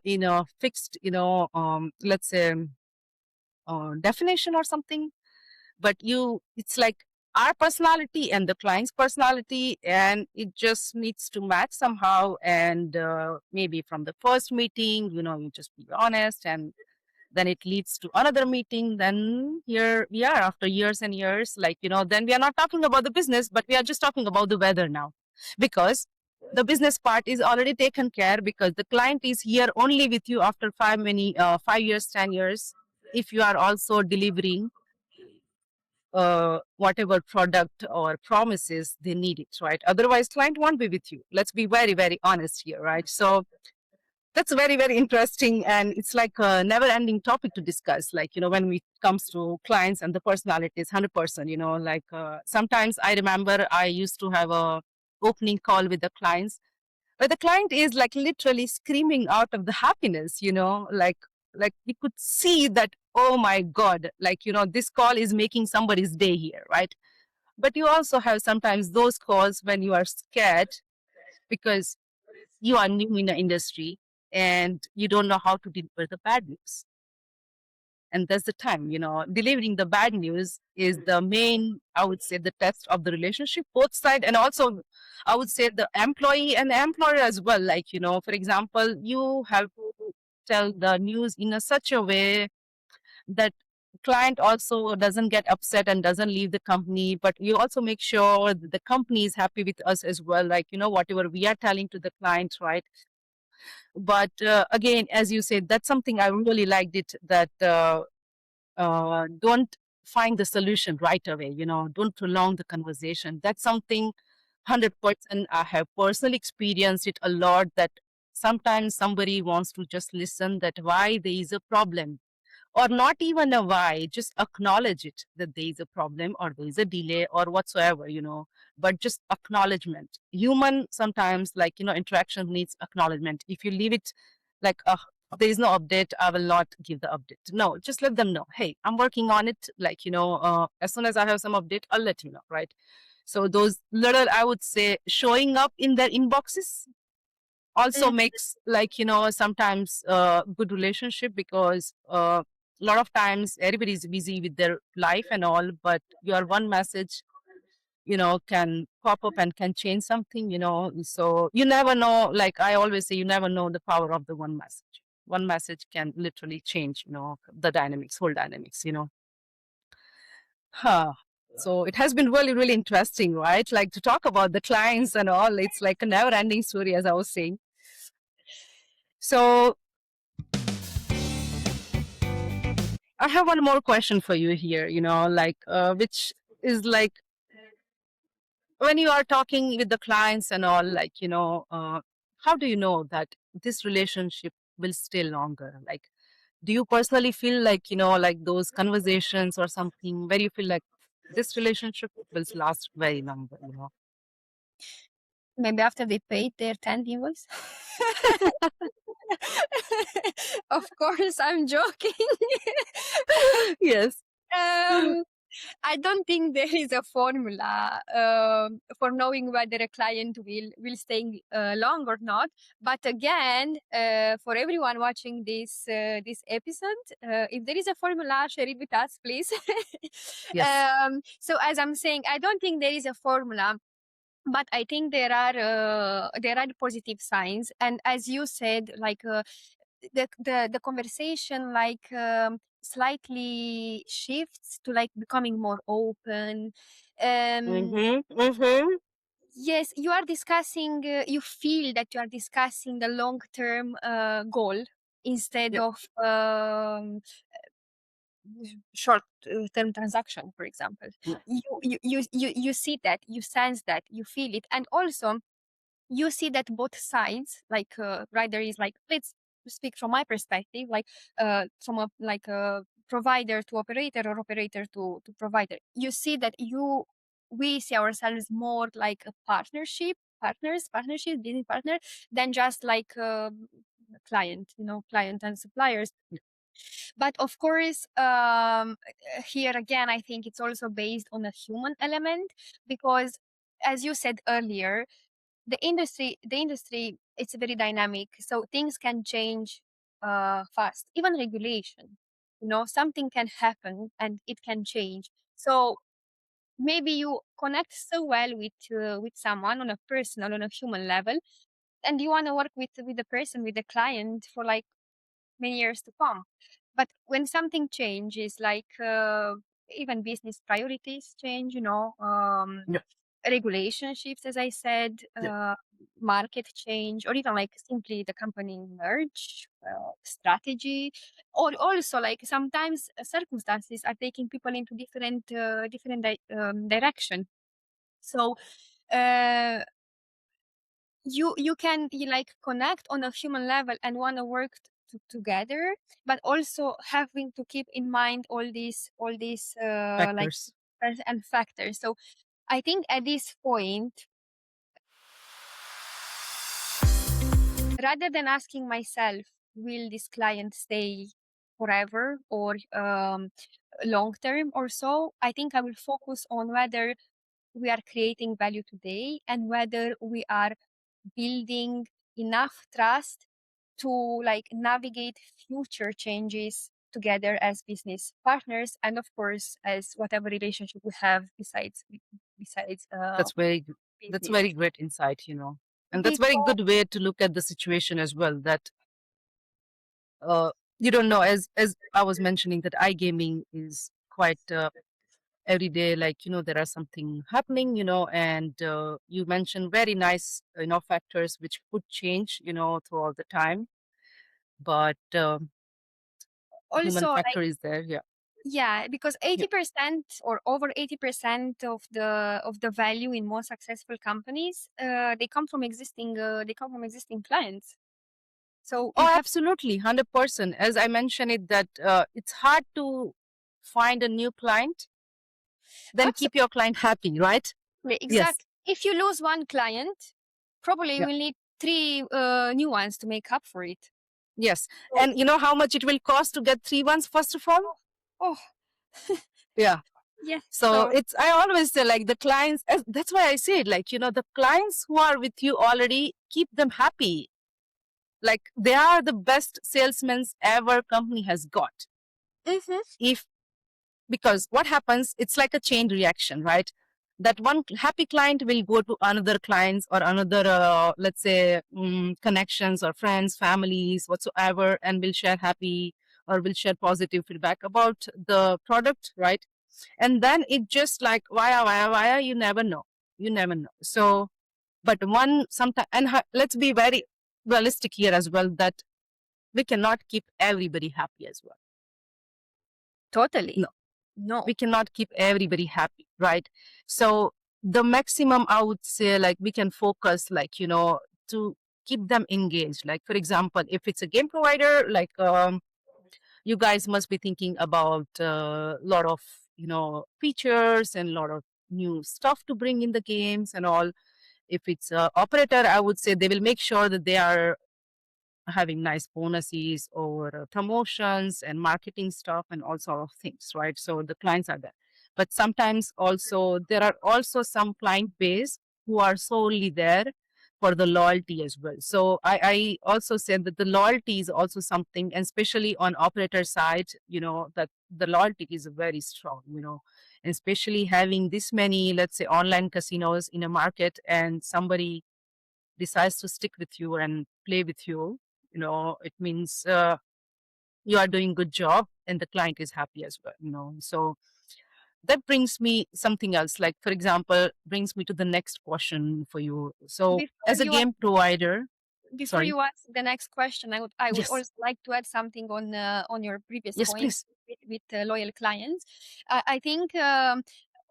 in a fixed, let's say, definition or something. But it's like our personality and the client's personality, and it just needs to match somehow. And maybe from the first meeting, you just be honest, and then it leads to another meeting. Then here we are after years and years, like, then we are not talking about the business, but we are just talking about the weather now, because the business part is already taken care, because the client is here only with you after 5 years, 10 years, if you are also delivering whatever product or promises they need it, right? Otherwise, client won't be with you. Let's be very, very honest here, right? So that's very, very interesting, and it's like a never-ending topic to discuss. Like, when it comes to clients and the personalities, 100%. Like, sometimes I remember I used to have a opening call with the clients, where the client is like literally screaming out of the happiness, like we could see that, oh my God, like, this call is making somebody's day here, right? But you also have sometimes those calls when you are scared, because you are new in the industry and you don't know how to deliver the bad news. And that's the time, delivering the bad news is the main, I would say, the test of the relationship, both side. And also, I would say, the employee and the employer as well. Like, for example, you have to tell the news in such a way that client also doesn't get upset and doesn't leave the company, but we also make sure that the company is happy with us as well, like whatever we are telling to the client, right? But again, as you said, that's something I really liked it, that don't find the solution right away, don't prolong the conversation. That's something 100% I have personally experienced it a lot, that sometimes somebody wants to just listen that why there is a problem, or not even a why, just acknowledge it that there is a problem or there is a delay or whatsoever, but just acknowledgement. Human sometimes, like, interaction needs acknowledgement. If you leave it like, there is no update, I will not give the update. No, just let them know, hey, I'm working on it. Like, as soon as I have some update, I'll let you know, right? So those little, I would say, showing up in their inboxes also
Mm.
makes, like, sometimes good relationship, because a lot of times everybody's busy with their life and all, but your one message, can pop up and can change something, so you never know. Like I always say, you never know the power of the one message. One message can literally change, the dynamics, whole dynamics, huh. So it has been really, really interesting, right? Like to talk about the clients and all. It's like a never ending story, as I was saying. So I have one more question for you here, like, which is like, when you are talking with the clients and all, like, how do you know that this relationship will stay longer? Like, do you personally feel like, like those conversations or something where you feel like this relationship will last very longer,
Maybe after they paid their 10 invoice. Of course, I'm joking.
Yes.
um, I don't think there is a formula for knowing whether a client will stay long or not. But again, for everyone watching this episode, if there is a formula, share it with us, please.
Yes.
So as I'm saying, I don't think there is a formula, but I think there are positive signs. And as you said, like the conversation like slightly shifts to like becoming more open.
Mm-hmm. Mm-hmm.
Yes, you are discussing, you feel that you are discussing the long term goal instead
Yep.
of short term transaction, for example.
Mm.
You see that, you sense that, you feel it. And also you see that both sides, like rider is like, let's speak from my perspective, like from a like a provider to operator, or operator to provider. You see that we see ourselves more like a partnership, business partner, than just like client, client and suppliers. But of course, here again, I think it's also based on a human element, because as you said earlier, the industry, it's very dynamic, so things can change fast. Even regulation, something can happen and it can change. So maybe you connect so well with someone on a personal, on a human level, and you want to work with the person, with the client, for like many years to come. But when something changes, like even business priorities change,
Yeah.
regulation shifts, as I said,
Yeah.
market change, or even like simply the company merge, strategy, or also like sometimes circumstances are taking people into different direction. So uh, you can like connect on a human level and want to work together, but also having to keep in mind all these like
Factors.
and factors. So I think at this point, rather than asking myself, will this client stay forever or long term or so, I think I will focus on whether we are creating value today and whether we are building enough trust to like navigate future changes together as business partners, and of course as whatever relationship we have besides
That's that's
business.
very great insight, and that's very
Because
good way to look at the situation as well. That you don't know, as I was mentioning, that iGaming is quite every day, like, there are something happening, and you mentioned very nice, factors which could change, throughout the time, but human
Also, like,
factor is there. Yeah.
yeah, because
Yeah.
80% or over 80% of the value in more successful companies, they come from existing clients. So you
Oh,
have
absolutely, 100%. As I mentioned it, that it's hard to find a new client, then keep
absolutely
your client happy, right? Yes.
exactly. If you lose one client, probably you
Yeah.
will need three new ones to make up for it.
Yes.
So,
And you know how much it will cost to get 3 ones, first of all?
oh,
Yeah.
yeah.
So
So
I always say, like, the clients, that's why I say it, like, the clients who are with you already, keep them happy. Like, they are the best salesmen ever company has got.
mhm,
If Because what happens, it's like a chain reaction, right? That one happy client will go to another clients or another, let's say, connections or friends, families, whatsoever, and will share happy or will share positive feedback about the product, right? And then it just like why, you never know. You never know. So, but one sometimes, and let's be very realistic here as well, that we cannot keep everybody happy as well.
totally.
No,
No.
we cannot keep everybody happy, right? So the maximum, I would say, like, we can focus, like, to keep them engaged. Like, for example, if it's a game provider, like, you guys must be thinking about a lot of, features and a lot of new stuff to bring in the games and all. If it's a operator, I would say they will make sure that they are having nice bonuses or promotions and marketing stuff and all sort of things, right? So the clients are there. But sometimes also there are also some client base who are solely there for the loyalty as well. So I also said that the loyalty is also something, and especially on operator side, that the loyalty is very strong, and especially having this many, let's say, online casinos in a market, and somebody decides to stick with you and play with you, it means you are doing good job and the client is happy as well, so that brings me something else, like, for example, brings me to the next question for you. So
Before
as a
you
game provider,
before
sorry.
you ask the next question, I would
Yes.
also like to add something on your previous
Yes,
point
please.
with loyal clients. I think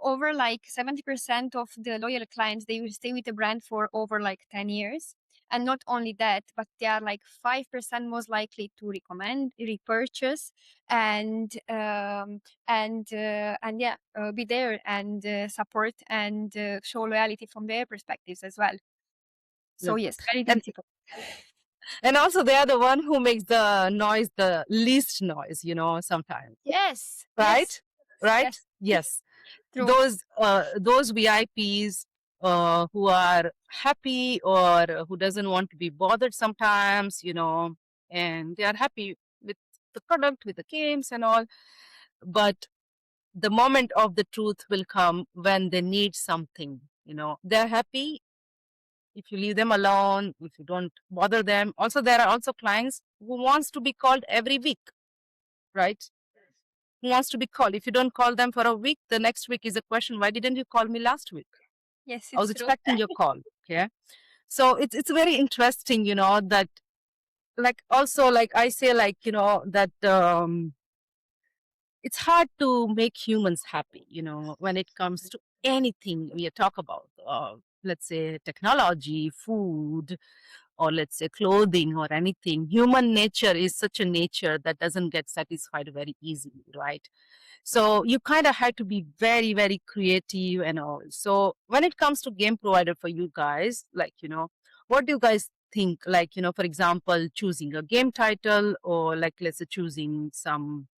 over like 70% of the loyal clients, they will stay with the brand for over like 10 years. And not only that, but they are like 5% most likely to recommend, repurchase, and yeah, be there and support and show loyalty from their perspectives as well.
Yeah.
So yes, very
and
difficult.
and also they are the one who makes the noise, the least noise, sometimes,
Yes, yes,
right? Right.
yes,
Yes.
true.
Those VIPs who are happy or who doesn't want to be bothered sometimes, and they are happy with the product, with the games and all. But the moment of the truth will come when they need something. They're happy if you leave them alone, if you don't bother them. Also, there are also clients who wants to be called every week, right? Who wants to be called. If you don't call them for a week, the next week is a question: why didn't you call me last week?
Yes,
I was
it's true.
expecting your call. Okay. So it's very interesting, that, like, also, like I say, like, that it's hard to make humans happy, when it comes to anything we talk about. Let's say technology, food, or let's say clothing or anything. Human nature is such a nature that doesn't get satisfied very easily, right? So you kind of had to be very, very creative and all. So when it comes to game provider for you guys, like, what do you guys think? Like, for example, choosing a game title, or like, let's say, choosing some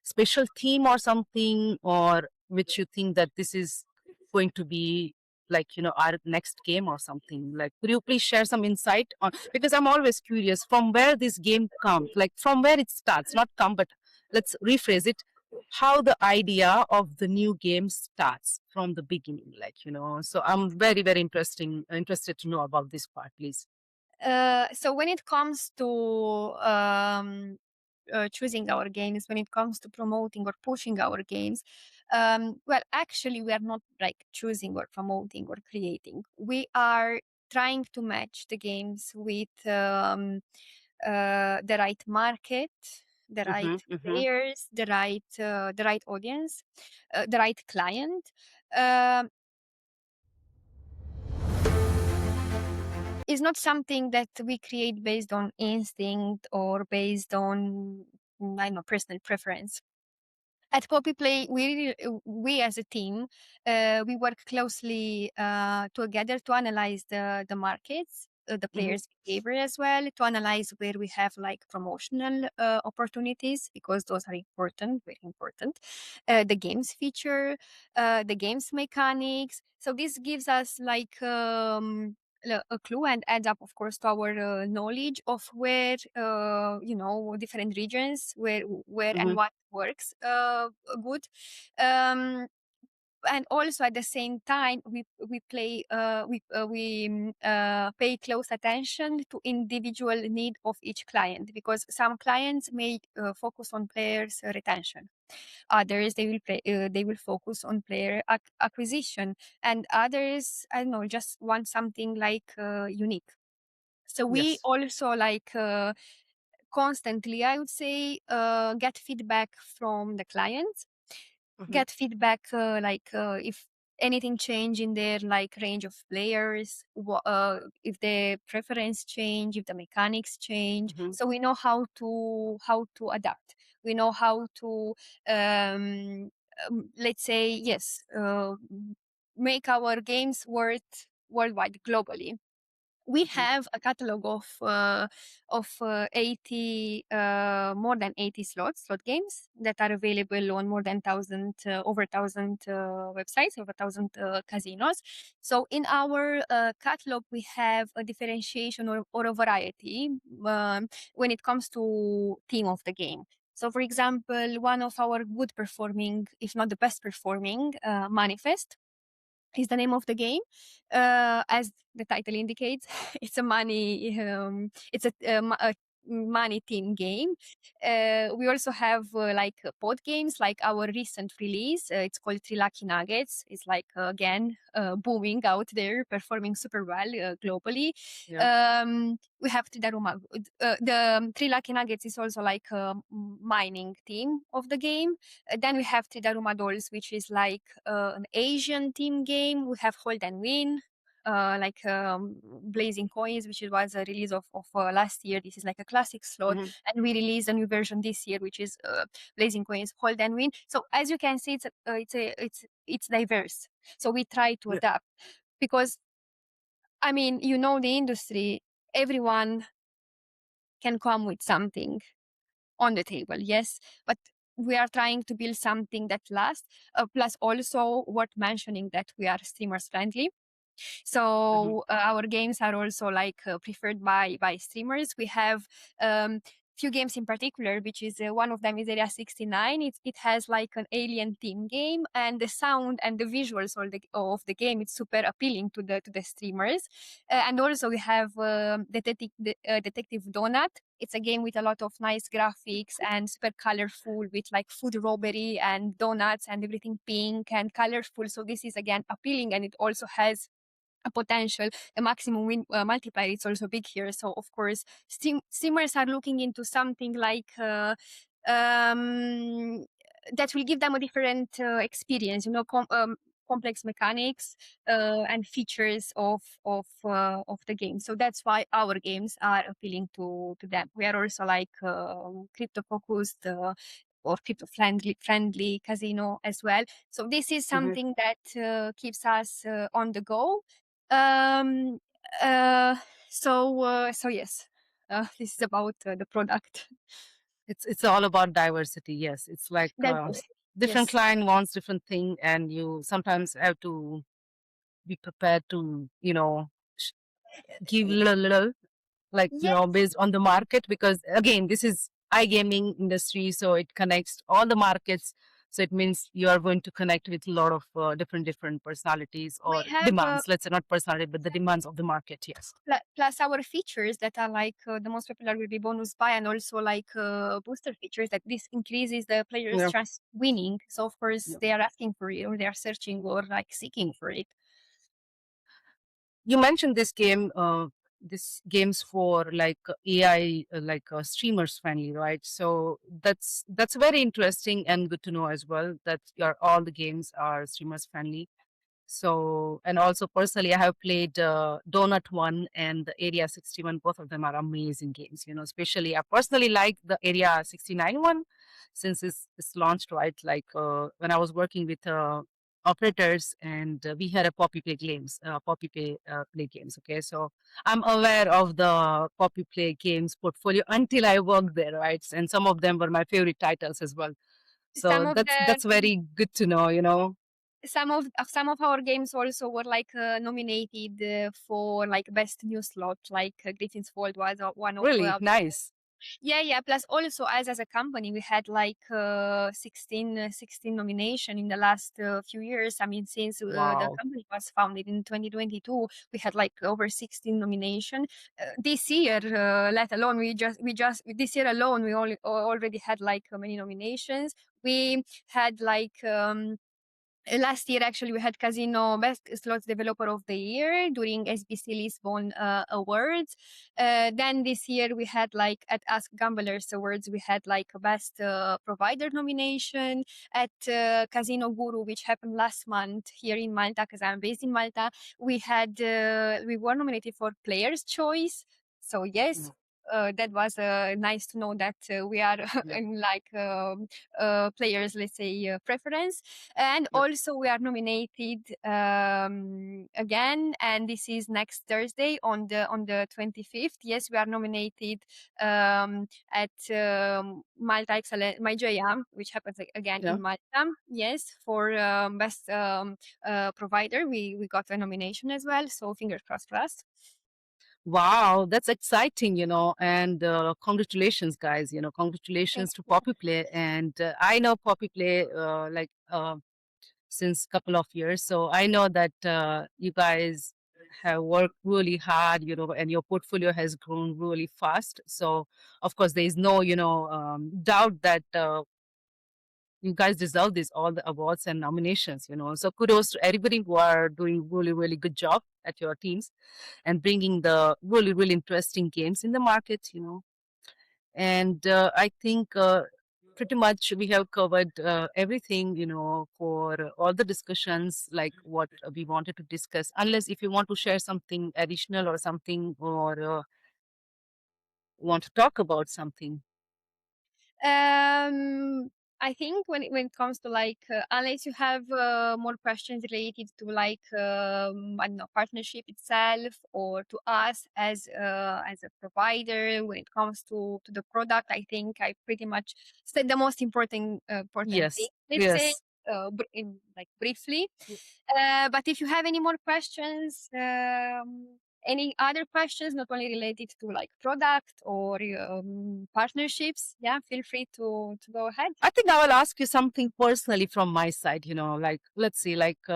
special theme or something, or which you think that this is going to be, like, our next game or something. Like, could you please share some insight on, because I'm always curious from where this game comes, like from where it starts, not come, but let's rephrase it, how the idea of the new game starts from the beginning, like, so I'm very, very interested to know about this part, please.
So when it comes to choosing our games, when it comes to promoting or pushing our games, well, actually, we are not like choosing or promoting or creating. We are trying to match the games with the right market, the right players, the right audience, the right client. Um it's not something that we create based on instinct or based on, I don't know, personal preference. At Popiplay, we as a team, we work closely together to analyze the markets, the players' behavior as well, to analyze where we have like promotional opportunities, because those are important, very important. The games feature, the games mechanics. So this gives us like a clue and adds up, of course, to our knowledge of where different regions where and what works good. um and also at the same time we play we pay close attention to individual need of each client, because some clients may focus on players retention, others they will focus on player acquisition, and others, I don't know, just want something like unique. So we
Yes.
also like constantly, I would say, get feedback from the clients, get feedback if anything change in their like range of players, if the preference change, if the mechanics change, so we know how to adapt, we know how to let's say, yes, make our games worth worldwide, globally. We have a catalog of 80 more than 80 slot games that are available on more than 1000 over 1000 websites, over 1000 casinos. So in our catalog we have a differentiation or a variety when it comes to theme of the game. So for example, one of our good performing, if not the best performing, Manifest is the name of the game. As the title indicates, it's a money. It's a money team game. We also have like pod games, like our recent release. It's called Three Lucky Nuggets. It's like again booming out there, performing super well globally.
Yeah.
We have Tidaruma. The Three Lucky Nuggets is also like a mining team of the game. Then we have Tidaruma Dolls, which is like an Asian team game. We have Hold and Win, Blazing Coins, which was a release of last year. This is like a classic slot, and we released a new version this year, which is Blazing Coins, Hold and Win. So as you can see, it's diverse. So we try to
Yeah.
adapt, because I mean, you know, the industry, everyone can come with something on the table, yes, but we are trying to build something that lasts. Plus, also worth mentioning that we are streamers friendly. So our games are also like preferred by streamers. We have few games in particular, which is one of them is Area 69. It has like an alien theme game, and the sound and the visuals of the game, it's super appealing to the streamers. And also we have Detective Donut. It's a game with a lot of nice graphics and super colorful, with like food robbery and donuts and everything pink and colorful. So this is again appealing, and it also has a potential, a maximum win multiplier. It's also big here. So of course, streamers are looking into something like that will give them a different experience. You know, complex mechanics and features of the game. So that's why our games are appealing to them. We are also like crypto focused. Or crypto friendly casino as well. So this is something that keeps us on the go. Um, uh, so yes, this is about the product.
It's all about diversity. Yes, it's like
That
different
yes,
client wants different thing, and you sometimes have to be prepared to give little like
yes,
based on the market, because again this is iGaming industry, so it connects all the markets. So it means you are going to connect with a lot of different personalities
We
or
have
demands. Let's say not personality, but the demands of the market. Yes.
plus our features that are like the most popular will be bonus buy, and also like booster features that this increases the players'
Yeah.
chance winning. So of course
Yeah.
they are asking for it, or they are searching or like seeking for it.
You mentioned this games for like AI, like streamers friendly, right? So that's very interesting and good to know as well that your all the games are streamers friendly. So, and also personally, I have played Donut One and the Area 61. Both of them are amazing games. Especially I personally like the Area 69 one since it's launched right. Like when I was working with operators, and we had a Poppy play games. Okay, so I'm aware of the Poppy play games portfolio until I worked there, right? And some of them were my favorite titles as well.
Some
So
of
that's
the
very good to know.
some of our games also were like nominated for like best new slot, like Griffin's Fold was one of
Really nice.
yeah. Plus also as a company, we had like 16 nomination in the last few years. I mean, since the
Wow.
company was founded in 2022, we had like over 16 nomination. This year, let alone we just this year alone, we already had like many nominations. We had like last year, actually, we had Casino Best Slots Developer of the Year during SBC Lisbon Awards. Then this year, we had like at Ask Gamblers Awards, we had like a Best Provider nomination. At Casino Guru, which happened last month here in Malta, because I'm based in Malta, we were nominated for Player's Choice. So yes,
Mm,
that was nice to know that we are
yep,
in like players, let's say, preference. And
yep.
also we are nominated again, and this is next Thursday on the 25th. Yes, we are nominated at Malta Excellent My JM, which happens again
Yeah.
in Malta. Yes, for best provider, we got a nomination as well. So fingers crossed for us.
Wow, that's exciting. And congratulations, guys.
Thank
Congratulations to
you.
Poppyplay. And I know Poppyplay like since couple of years, so I know that you guys have worked really hard, and your portfolio has grown really fast. So of course, there is no doubt that you guys deserve all the awards and nominations. So kudos to everybody who are doing really, really good job at your teams and bringing the really, really interesting games in the market. And I think pretty much we have covered everything, for all the discussions, like what we wanted to discuss. Unless if you want to share something additional or something, or want to talk about something.
Um, I think when it comes to like, unless you have more questions related to like, I don't know, partnership itself or to us as a provider, when it comes to the product, I think I pretty much said the most important thing.
Yes,
Let's say,
yes.
like briefly. But if you have any more questions, any other questions, not only related to like product or partnerships, yeah, feel free to go ahead.
I think I will ask you something personally from my side, like let's see, like we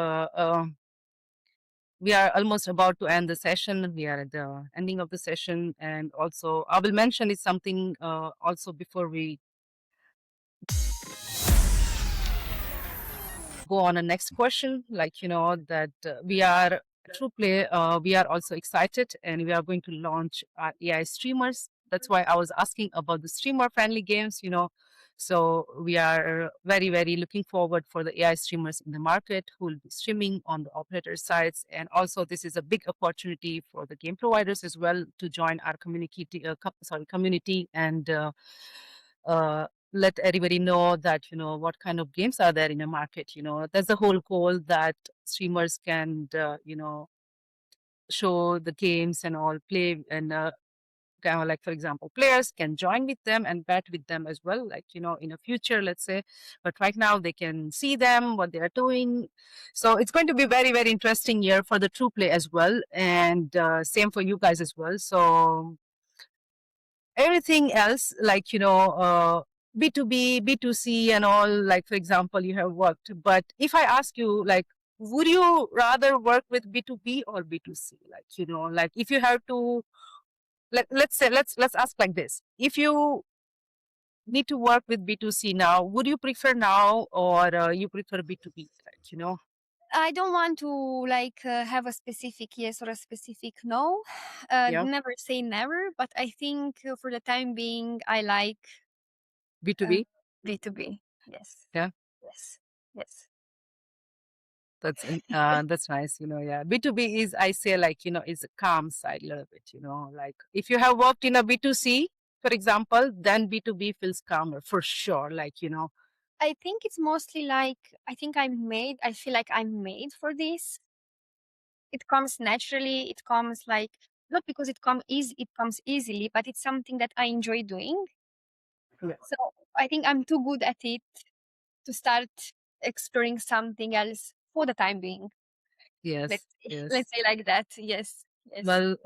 are almost about to end the session. We are at the ending of the session. And also I will mention it something also before we go on a next question, like that we are Trueplay, we are also excited, and we are going to launch our AI streamers. That's why I was asking about the streamer friendly games. So we are very, very looking forward for the AI streamers in the market who will be streaming on the operator sites. And also this is a big opportunity for the game providers as well to join our community, and let everybody know that what kind of games are there in the market. That's the whole goal, that streamers can show the games and all, play, and kind of like, for example, players can join with them and bet with them as well, like in the future, let's say. But right now they can see them what they are doing. So it's going to be very, very interesting year for the true play as well, and same for you guys as well. So everything else, like B2B, B2C, and all, like, for example, you have worked. But if I ask you, like, would you rather work with B2B or B2C? Like, like if you have to, let's say, let's ask like this. If you need to work with B2C now, would you prefer now or you prefer B2B? Like.
I don't want to like have a specific yes or a specific no.
Yeah,
Never say never, but I think for the time being, I like uh,
B2B.
B2B. Yes,
Yeah.
yes, yes.
That's nice, yeah. B2B is, I say, like, is a calm side a little bit, like if you have worked in a B2C, for example, then B2B feels calmer for sure. Like,
I think it's mostly like I feel like I'm made for this. It comes naturally. It comes like not because it comes easily, but it's something that I enjoy doing.
yeah.
So I think I'm too good at it to start exploring something else for the time being.
Yes,
Let's
yes.
let's say like that. Yes, yes,
Well,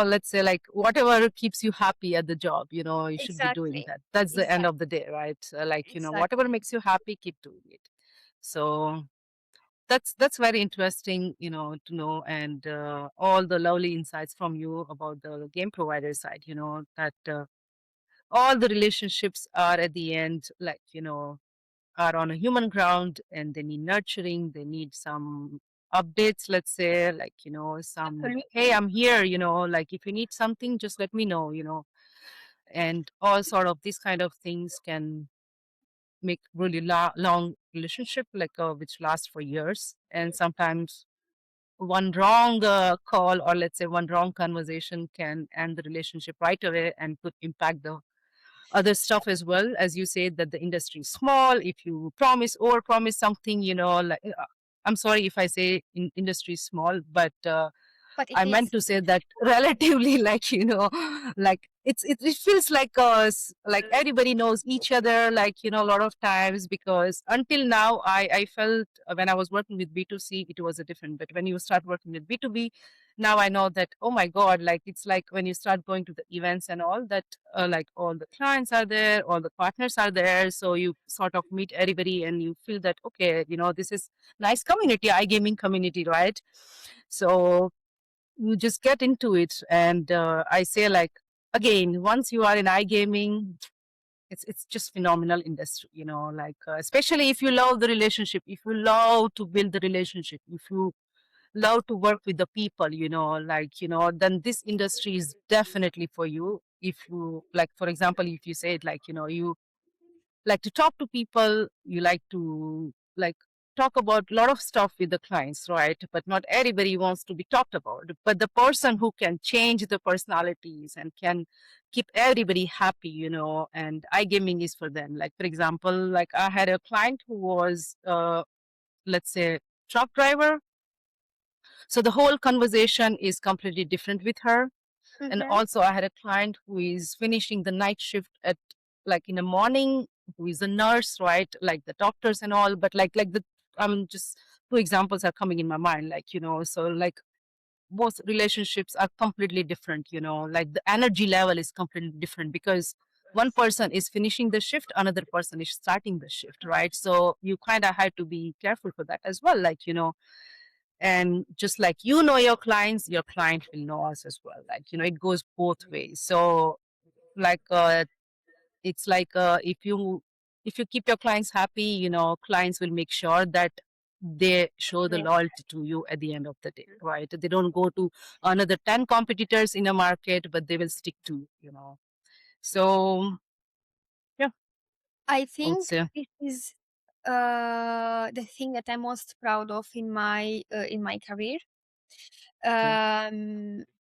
let's say like whatever keeps you happy at the job, you should be doing
exactly,
that. That's the end
exactly,
of the day, right? Like, whatever
exactly.
makes you happy, keep doing it. So that's very interesting, to know, and all the lovely insights from you about the game provider side, that all the relationships are at the end, like, are on a human ground, and they need nurturing, they need some updates, let's say, like, some, hey,
Absolutely.
I'm here, like if you need something, just let me know, and all sort of these kind of things can make really long relationship, like which lasts for years. And sometimes one wrong call, or let's say one wrong conversation, can end the relationship right away and could impact the other stuff as well. As you say that the industry is small, if you promise or promise something, like, I'm sorry if I say industry is small, but
But it
I meant
is.
to say that relatively, like, like it feels like like everybody knows each other, like, a lot of times, because until now I felt when I was working with B2C, it was a different. But when you start working with B2B, now I know that, oh my God, like it's like when you start going to the events and all that, like all the clients are there, all the partners are there. So you sort of meet everybody and you feel that, okay, this is nice community, iGaming community, right? So you just get into it. And I say, like, again, once you are in iGaming, it's just phenomenal industry, like especially if you love the relationship, if you love to build the relationship, if you love to work with the people, like, then this industry is definitely for you. If you, like, for example, if you say it, like, you like to talk to people, you like to, like, talk about a lot of stuff with the clients, right? But not everybody wants to be talked about. But the person who can change the personalities and can keep everybody happy, and iGaming is for them. Like, for example, like I had a client who was, let's say, truck driver. So the whole conversation is completely different with her. And
Mm-hmm.
also I had a client who is finishing the night shift at, like, in the morning, who is a nurse, right? Like the doctors and all, but like the, just two examples are coming in my mind, like, so like both relationships are completely different, like the energy level is completely different, because one person is finishing the shift, another person is starting the shift, right? So you kind of had to be careful for that as well, like, and just like, your clients, your client will know us as well, like, it goes both ways. So like it's like if you keep your clients happy, clients will make sure that they show the
Yes.
loyalty to you at the end of the day, right? They don't go to another 10 competitors in a market, but they will stick to, so yeah,
I
I would
think
say.
this is the thing that I'm most proud of in my career.
Okay.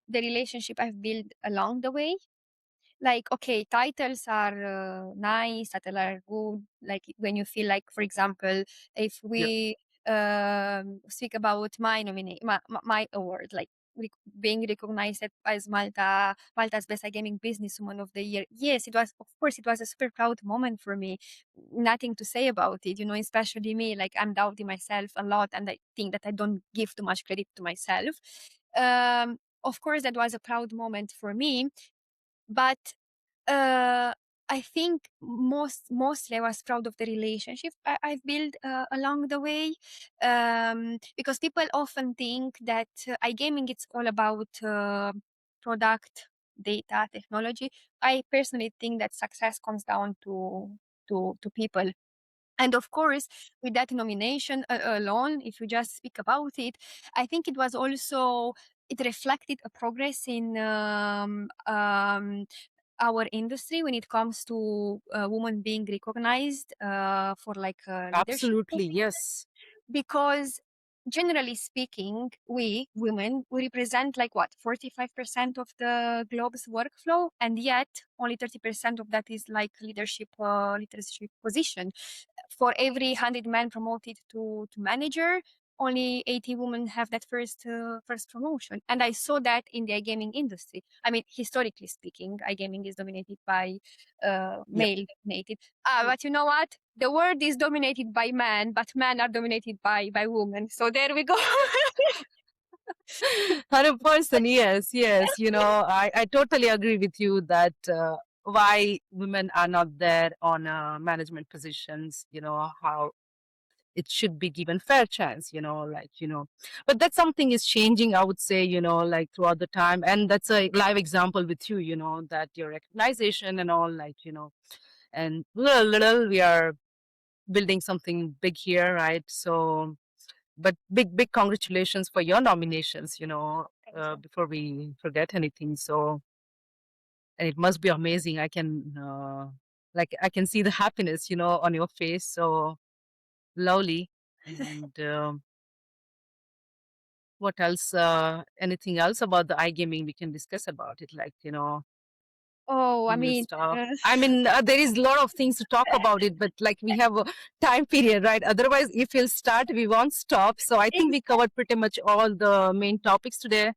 The relationship I've built along the way. Like, okay, titles are nice, titles are good. Like when you feel like, for example, if
Yeah.
we speak about my award, like being recognized as Malta's best iGaming businesswoman of the year. Yes, it was, of course, it was a super proud moment for me. Nothing to say about it, especially me. Like I'm doubting myself a lot, and I think that I don't give too much credit to myself. Of course, that was a proud moment for me, but uh, I think mostly I was proud of the relationship I've built along the way, because people often think that iGaming it's all about product, data, technology. I personally think that success comes down to people. And of course, with that nomination alone, if you just speak about it, I think it was also, it reflected a progress in our industry when it comes to women being recognized for like leadership
Absolutely,
position.
yes.
Because generally speaking, we women, we represent like what, 45% of the globe's workflow, and yet only 30% of that is like leadership position. For every 100 men promoted to manager, only 80 women have that first promotion. And I saw that in the iGaming industry. I mean, historically speaking, iGaming is dominated by
Yep.
male dominated. But you know what? The world is dominated by men, but men are dominated by women. So there we go.
100%, yes, yes. I totally agree with you that why women are not there on management positions, how it should be given fair chance, but that something is changing, I would say, like throughout the time. And that's a live example with you, that your recognition and all, and little we are building something big here, right? So, but big congratulations for your nominations,
Thank you.
before we forget anything. So, and it must be amazing. I can see the happiness, on your face. So lovely. And what else? Anything else about the iGaming we can discuss about it?
Oh, I
We will
mean,
stop. I mean, there is a lot of things to talk about it, but like we have a time period, right? Otherwise, if we'll start, we won't stop. So I think we covered pretty much all the main topics today.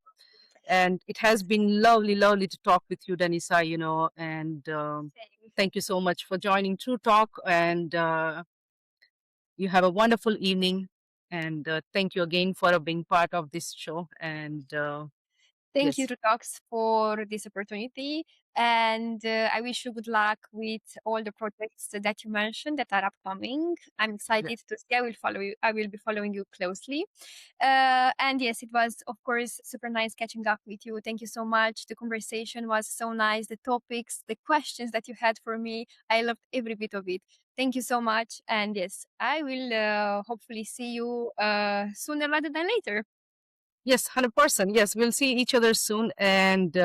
And it has been lovely, lovely to talk with you, Denisa, and thank you so much for joining True Talk. And you have a wonderful evening. And thank you again for being part of this show. And
thank you
yes,
to Talks for this opportunity. And I wish you good luck with all the projects that you mentioned that are upcoming. I'm
yeah.
excited to see. I will follow you. I will be following you closely. And yes, it was, of course, super nice catching up with you. Thank you so much. The conversation was so nice. The topics, the questions that you had for me, I loved every bit of it. Thank you so much. And yes, I will hopefully see you sooner rather than later.
Yes, 100%. Yes, we'll see each other soon. And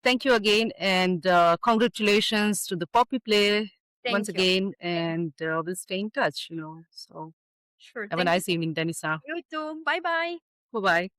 thank you again. And congratulations to the Popiplay once
Thank you.
again. And we'll stay in touch, So
Sure.
have a
Thank you.
nice evening, Denisa.
You too. Bye bye.
Bye bye.